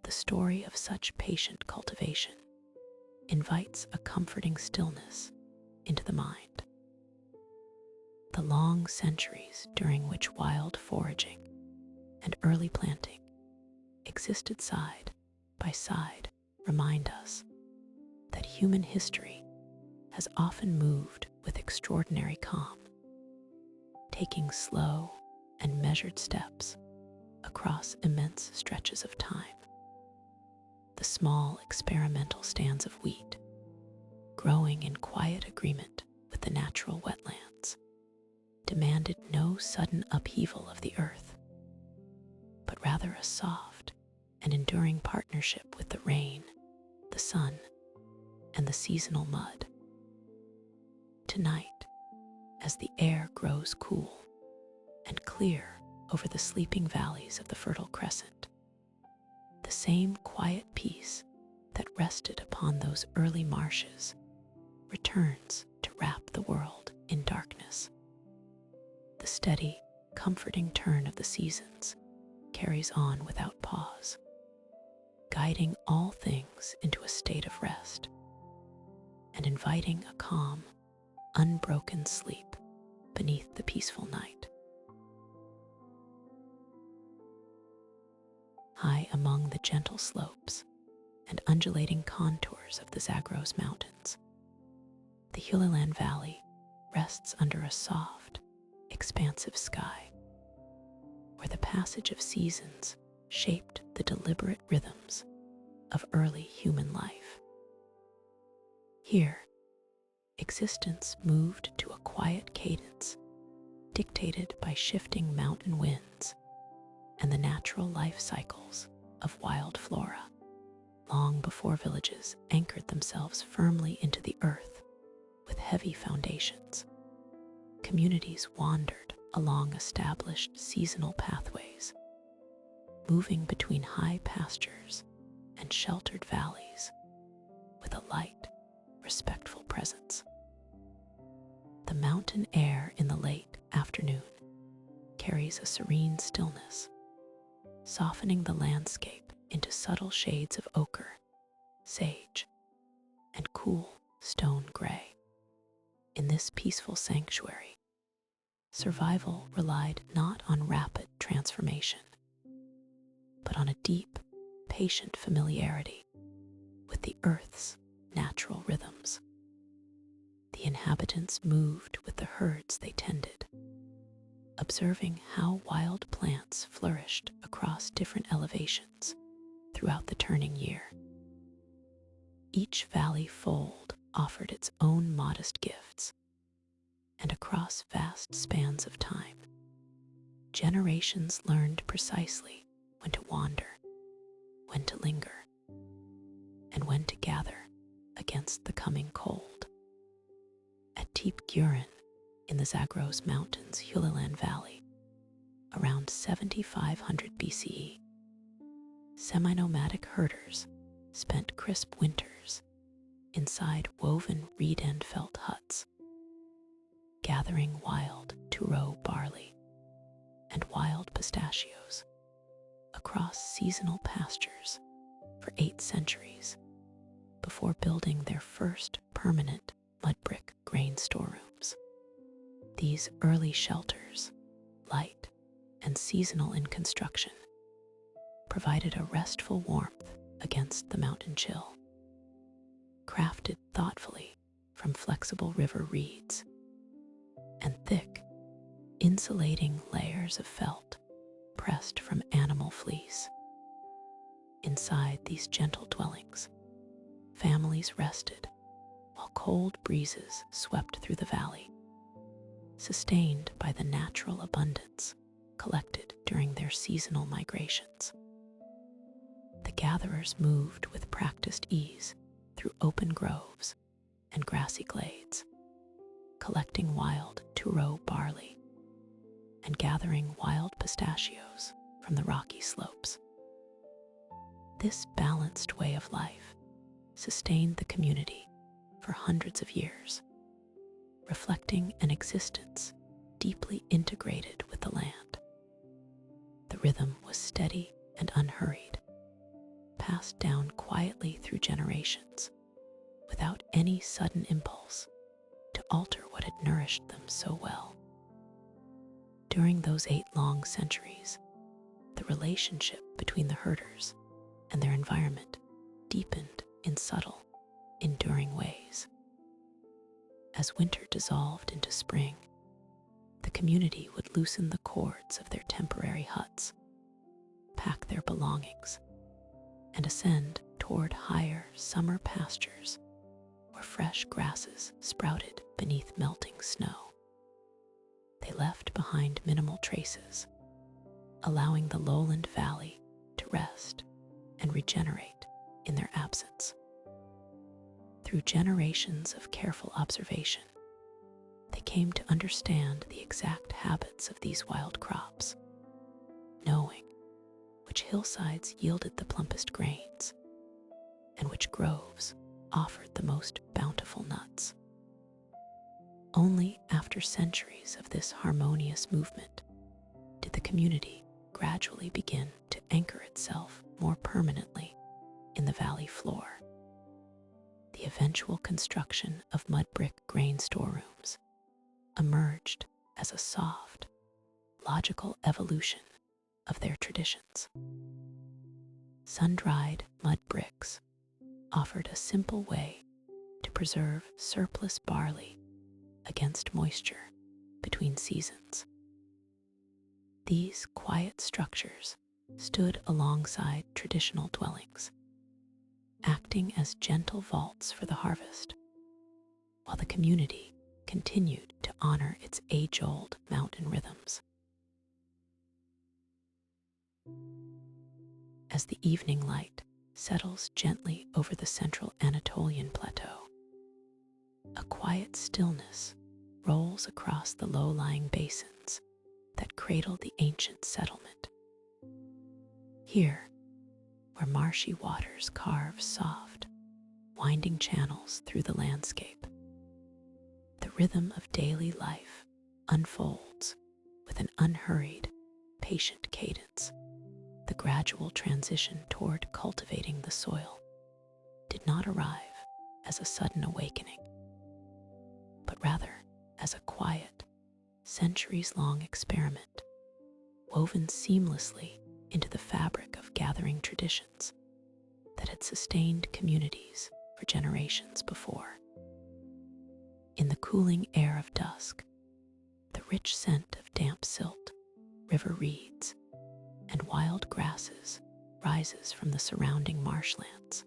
the story of such patient cultivation invites a comforting stillness into the mind. The long centuries during which wild foraging and early planting existed side by side remind us that human history has often moved with extraordinary calm, taking slow and measured steps across immense stretches of time. The small experimental stands of wheat, growing in quiet agreement with the natural wetlands, demanded no sudden upheaval of the earth, but rather a soft and enduring partnership with the rain, the sun, and the seasonal mud. Tonight, as the air grows cool and clear over the sleeping valleys of the Fertile Crescent, the same quiet peace that rested upon those early marshes returns to wrap the world in darkness. The steady, comforting turn of the seasons carries on without pause, guiding all things into a state of rest and inviting a calm, unbroken sleep beneath the peaceful night. High among the gentle slopes and undulating contours of the Zagros Mountains, the Hallan Valley rests under a soft, expansive sky, where the passage of seasons shaped the deliberate rhythms of early human life. Here, existence moved to a quiet cadence, dictated by shifting mountain winds and the natural life cycles of wild flora, long before villages anchored themselves firmly into the earth with heavy foundations. Communities wandered along established seasonal pathways, moving between high pastures and sheltered valleys with a light, respectful presence. The mountain air in the late afternoon carries a serene stillness, softening the landscape into subtle shades of ochre, sage, and cool stone gray. In this peaceful sanctuary, survival relied not on rapid transformation, but on a deep, patient familiarity with the earth's natural rhythms. The inhabitants moved with the herds they tended, observing how wild plants flourished across different elevations throughout the turning year. Each valley fold offered its own modest gifts, and across vast spans of time, generations learned precisely when to wander, when to linger, and when to gather against the coming cold. At Tepe in the Zagros Mountains Hallan Valley, around 7500 BCE, semi-nomadic herders spent crisp winters inside woven reed and felt huts, gathering wild turo barley and wild pistachios across seasonal pastures for 8 centuries before building their first permanent mud brick grain storerooms. These early shelters, light and seasonal in construction, provided a restful warmth against the mountain chill. Crafted thoughtfully from flexible river reeds and thick, insulating layers of felt pressed from animal fleece. Inside these gentle dwellings, families rested while cold breezes swept through the valley, sustained by the natural abundance collected during their seasonal migrations. The gatherers moved with practiced ease through open groves and grassy glades, collecting wild turo barley and gathering wild pistachios from the rocky slopes. This balanced way of life sustained the community for hundreds of years, reflecting an existence deeply integrated with the land. The rhythm was steady and unhurried, passed down quietly through generations, without any sudden impulse to alter what had nourished them so well. During those 8 long centuries, the relationship between the herders and their environment deepened in subtle, enduring ways. As winter dissolved into spring, the community would loosen the cords of their temporary huts, pack their belongings, and ascend toward higher summer pastures where fresh grasses sprouted beneath melting snow. They left behind minimal traces, allowing the lowland valley to rest and regenerate in their absence. Through generations of careful observation, they came to understand the exact habits of these wild crops, knowing which hillsides yielded the plumpest grains and which groves offered the most bountiful nuts. Only after centuries of this harmonious movement did the community gradually begin to anchor itself more permanently in the valley floor. The eventual construction of mud brick grain storerooms emerged as a soft, logical evolution of their traditions. Sun-dried mud bricks offered a simple way to preserve surplus barley against moisture between seasons. These quiet structures stood alongside traditional dwellings, acting as gentle vaults for the harvest, while the community continued to honor its age-old mountain rhythms. As the evening light settles gently over the central Anatolian plateau, a quiet stillness rolls across the low-lying basins that cradle the ancient settlement. Here, where marshy waters carve soft, winding channels through the landscape, the rhythm of daily life unfolds with an unhurried, patient cadence. The gradual transition toward cultivating the soil did not arrive as a sudden awakening, but rather as a quiet, centuries-long experiment woven seamlessly into the fabric of gathering traditions that had sustained communities for generations before. In the cooling air of dusk, the rich scent of damp silt, river reeds, and wild grasses rises from the surrounding marshlands,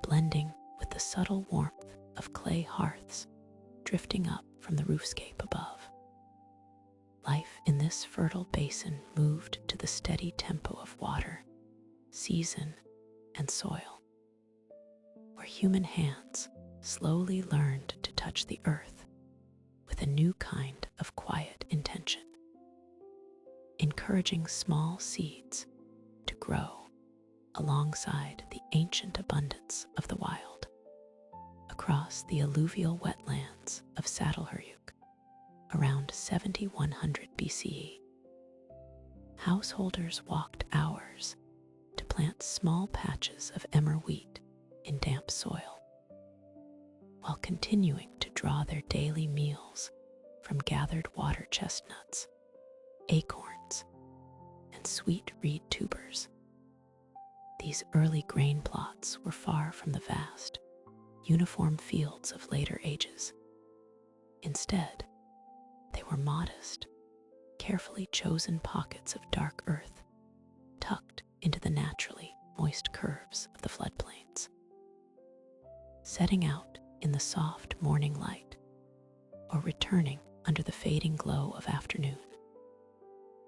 blending with the subtle warmth of clay hearths drifting up from the roofscape above. Life in this fertile basin moved to the steady tempo of water, season, and soil, where human hands slowly learned to touch the earth with a new kind of quiet intention, encouraging small seeds to grow alongside the ancient abundance of the wild. Across the alluvial wetlands of Saddleharyuk, around 7100 BCE, householders walked hours to plant small patches of emmer wheat in damp soil, while continuing to draw their daily meals from gathered water chestnuts, acorns, and sweet reed tubers. These early grain plots were far from the vast, uniform fields of later ages. Instead, they were modest, carefully chosen pockets of dark earth tucked into the naturally moist curves of the floodplains. Setting out in the soft morning light, or returning under the fading glow of afternoon,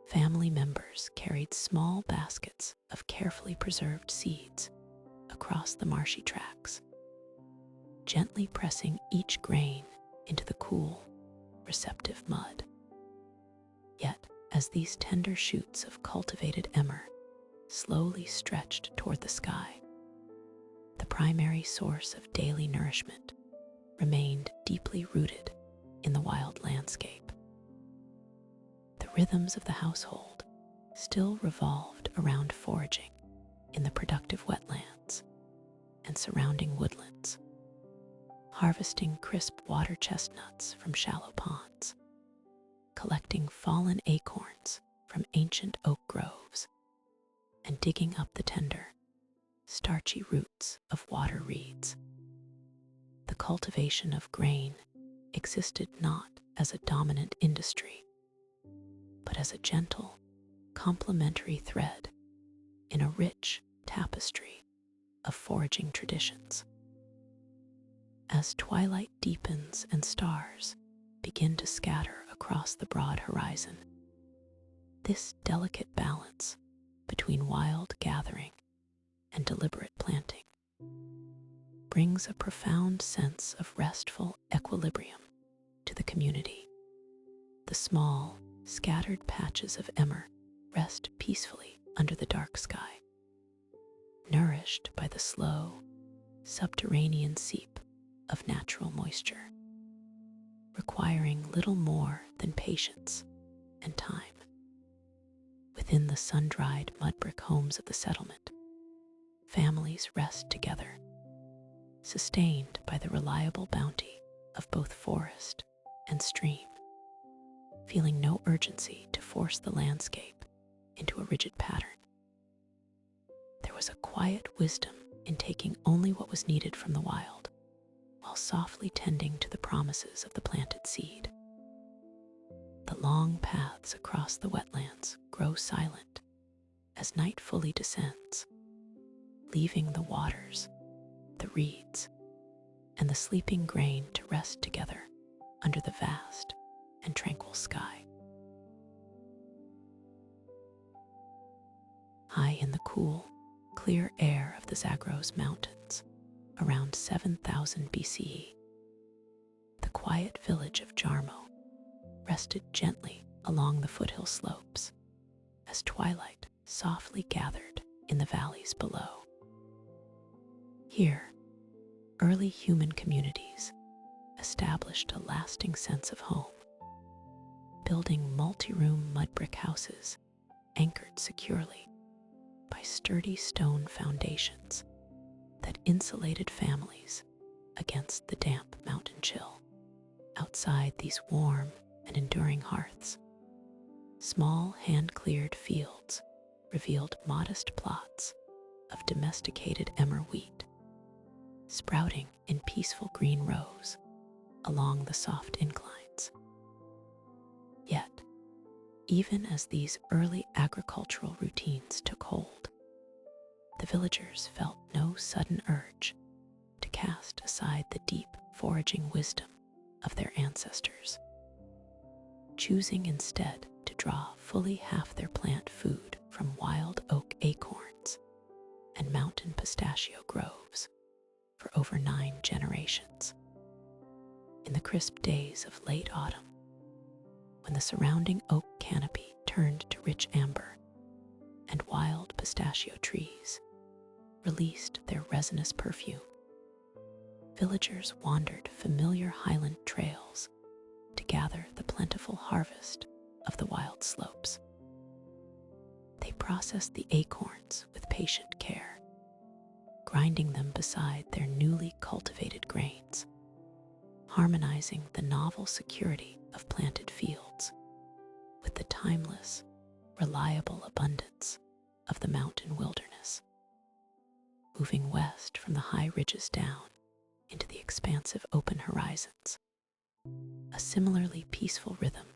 family members carried small baskets of carefully preserved seeds across the marshy tracks, gently pressing each grain into the cool, receptive mud. Yet, as these tender shoots of cultivated emmer slowly stretched toward the sky, the primary source of daily nourishment remained deeply rooted in the wild landscape. The rhythms of the household still revolved around foraging in the productive wetlands and surrounding woodlands, harvesting crisp water chestnuts from shallow ponds, collecting fallen acorns from ancient oak groves, and digging up the tender, starchy roots of water reeds. The cultivation of grain existed not as a dominant industry, but as a gentle, complementary thread in a rich tapestry of foraging traditions. As twilight deepens and stars begin to scatter across the broad horizon, this delicate balance between wild gathering and deliberate planting brings a profound sense of restful equilibrium to the community. The small, scattered patches of emmer rest peacefully under the dark sky, nourished by the slow, subterranean seep of natural moisture, requiring little more than patience and time. Within the sun-dried mud-brick homes of the settlement, families rest together, sustained by the reliable bounty of both forest and stream, feeling no urgency to force the landscape into a rigid pattern. There was a quiet wisdom in taking only what was needed from the wild, while softly tending to the promises of the planted seed. The long paths across the wetlands grow silent as night fully descends, leaving the waters, the reeds, and the sleeping grain to rest together under the vast and tranquil sky. High in the cool, clear air of the Zagros Mountains, around 7000 BCE, the quiet village of Jarmo rested gently along the foothill slopes as twilight softly gathered in the valleys below. Here, early human communities established a lasting sense of home, building multi-room mud brick houses anchored securely by sturdy stone foundations that insulated families against the damp mountain chill. Outside these warm and enduring hearths, small hand-cleared fields revealed modest plots of domesticated emmer wheat, sprouting in peaceful green rows along the soft inclines. Yet, even as these early agricultural routines took hold, the villagers felt no sudden urge to cast aside the deep foraging wisdom of their ancestors, choosing instead to draw fully half their plant food from wild oak acorns and mountain pistachio groves for over 9 generations. In the crisp days of late autumn, when the surrounding oak canopy turned to rich amber and wild pistachio trees released their resinous perfume, villagers wandered familiar highland trails to gather the plentiful harvest of the wild slopes. They processed the acorns with patient care, grinding them beside their newly cultivated grains, harmonizing the novel security of planted fields with the timeless, reliable abundance of the mountain wilderness. Moving west from the high ridges down into the expansive open horizons, a similarly peaceful rhythm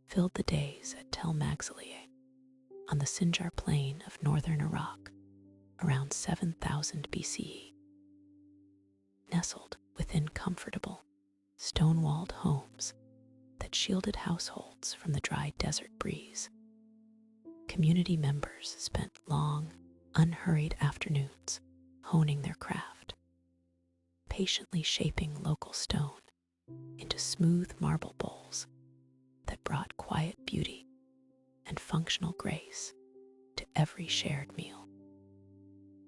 filled the days at Tel Magzalieh on the Sinjar plain of northern Iraq around 7000 BCE. Nestled within comfortable, stone-walled homes that shielded households from the dry desert breeze, community members spent long, unhurried afternoons honing their craft, patiently shaping local stone into smooth marble bowls that brought quiet beauty and functional grace to every shared meal.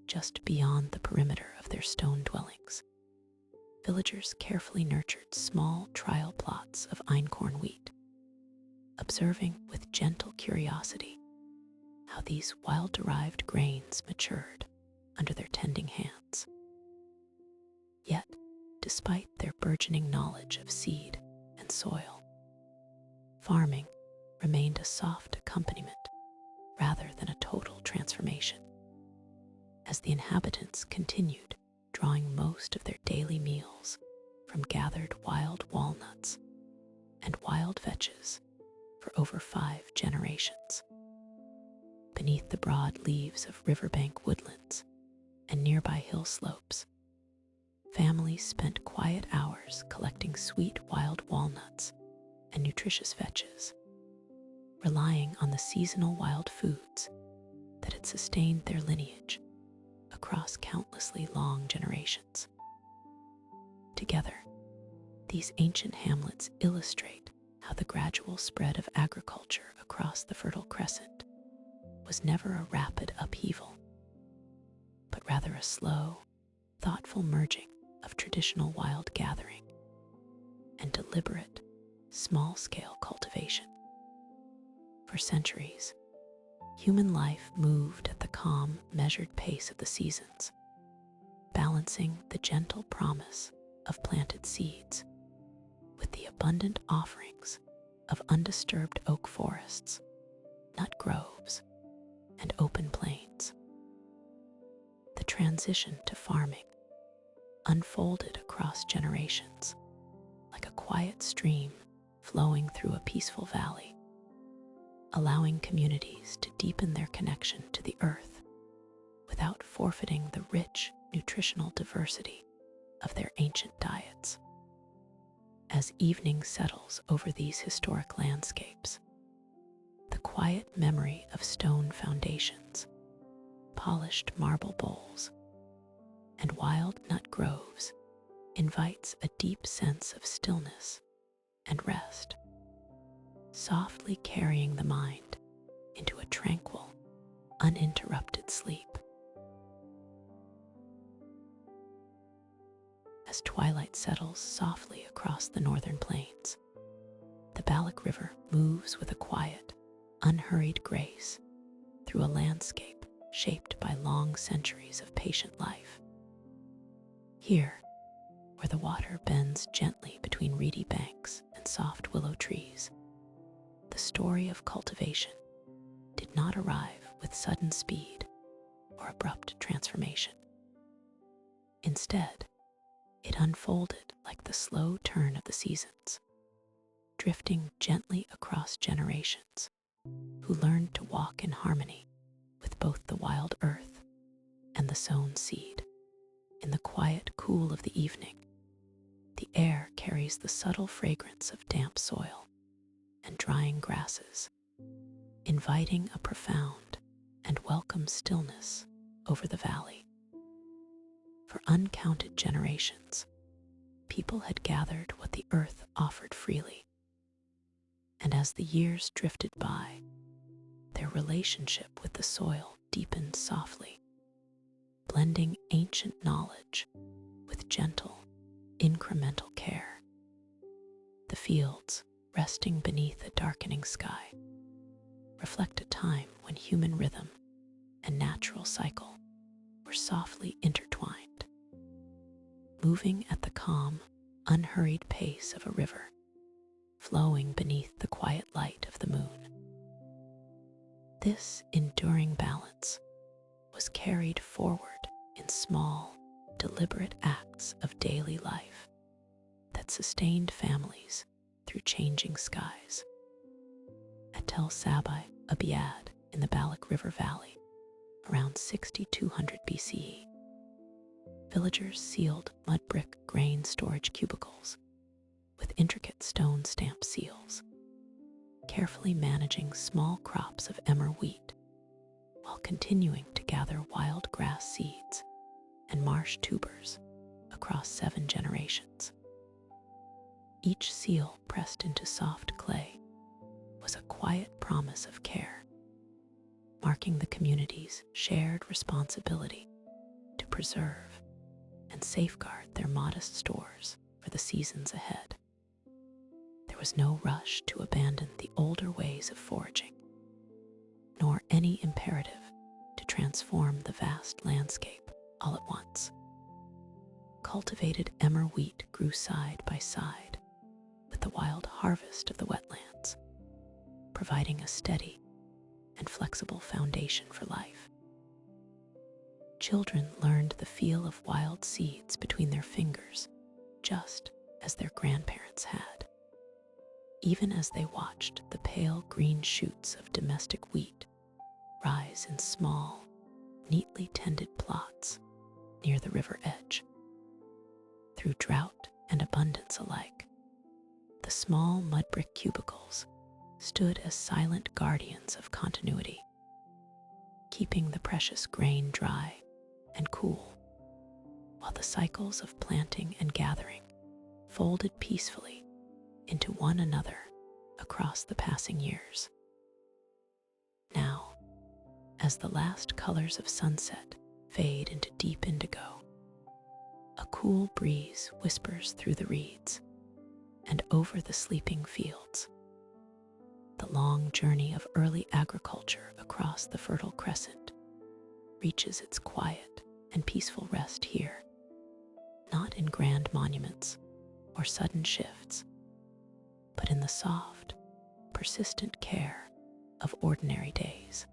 Just beyond the perimeter of their stone dwellings, villagers carefully nurtured small trial plots of einkorn wheat, observing with gentle curiosity how these wild-derived grains matured under their tending hands. Yet, despite their burgeoning knowledge of seed and soil, farming remained a soft accompaniment rather than a total transformation, as the inhabitants continued drawing most of their daily meals from gathered wild walnuts and wild vetches for over 5 generations. Beneath the broad leaves of riverbank woodlands and nearby hill slopes, families spent quiet hours collecting sweet wild walnuts and nutritious vetches, relying on the seasonal wild foods that had sustained their lineage across countlessly long generations. Together, these ancient hamlets illustrate how the gradual spread of agriculture across the Fertile Crescent was never a rapid upheaval, but rather a slow, thoughtful merging of traditional wild gathering and deliberate, small-scale cultivation. For centuries, human life moved at the calm, measured pace of the seasons, balancing the gentle promise of planted seeds with the abundant offerings of undisturbed oak forests, nut groves, and open plains. The transition to farming unfolded across generations like a quiet stream flowing through a peaceful valley, allowing communities to deepen their connection to the earth without without forfeiting the rich nutritional diversity of their ancient diets. As evening settles over these historic landscapes, the quiet memory of stone foundations, polished marble bowls, and wild nut groves invites a deep sense of stillness and rest, softly carrying the mind into a tranquil, uninterrupted sleep. As twilight settles softly across the northern plains, the Balak River moves with a quiet, unhurried grace through a landscape shaped by long centuries of patient life. Here, where the water bends gently between reedy banks and soft willow trees, the story of cultivation did not arrive with sudden speed or abrupt transformation. Instead, it unfolded like the slow turn of the seasons, drifting gently across generations who learned to walk in harmony with both the wild earth and the sown seed. In the quiet cool of the evening, the air carries the subtle fragrance of damp soil and drying grasses, inviting a profound and welcome stillness over the valley. For uncounted generations, people had gathered what the earth offered freely, and as the years drifted by, their relationship with the soil deepened softly, blending ancient knowledge with gentle, incremental care. The fields, resting beneath a darkening sky, reflect a time when human rhythm and natural cycle were softly intertwined, moving at the calm, unhurried pace of a river, flowing beneath the quiet light of the moon. This enduring balance was carried forward in small, deliberate acts of daily life that sustained families through changing skies. At Tel Sabai Abiad in the Balak River Valley, around 6200 BCE, villagers sealed mud brick grain storage cubicles with intricate stone stamp seals, carefully managing small crops of emmer wheat while continuing to gather wild grass seeds and marsh tubers across 7 generations. Each seal pressed into soft clay was a quiet promise of care, marking the community's shared responsibility to preserve and safeguard their modest stores for the seasons ahead. There was no rush to abandon the older ways of foraging, nor any imperative to transform the vast landscape all at once. Cultivated emmer wheat grew side by side with the wild harvest of the wetlands, providing a steady and flexible foundation for life. Children learned the feel of wild seeds between their fingers, just as their grandparents had, even as they watched the pale green shoots of domestic wheat rise in small, neatly tended plots near the river edge. Through drought and abundance alike, the small mud brick cubicles stood as silent guardians of continuity, keeping the precious grain dry and cool, while the cycles of planting and gathering folded peacefully into one another across the passing years. Now, as the last colors of sunset fade into deep indigo, a cool breeze whispers through the reeds and over the sleeping fields. The long journey of early agriculture across the Fertile Crescent reaches its quiet and peaceful rest here, not in grand monuments or sudden shifts, but in the soft, persistent care of ordinary days.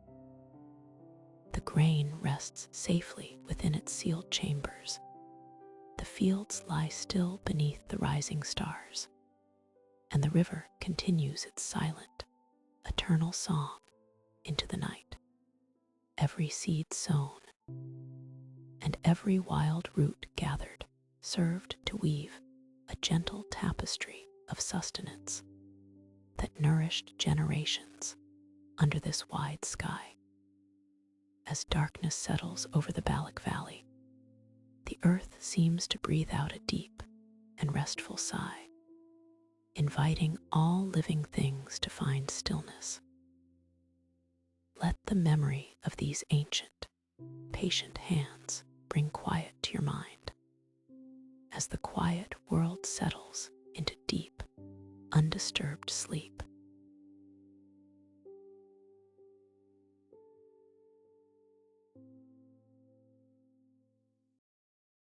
The grain rests safely within its sealed chambers. The fields lie still beneath the rising stars, and the river continues its silent, eternal song into the night. Every seed sown, every wild root gathered served to weave a gentle tapestry of sustenance that nourished generations under this wide sky. As darkness settles over the Balak Valley, the earth seems to breathe out a deep and restful sigh, inviting all living things to find stillness. Let the memory of these ancient, patient hands bring quiet to your mind as the quiet world settles into deep, undisturbed sleep.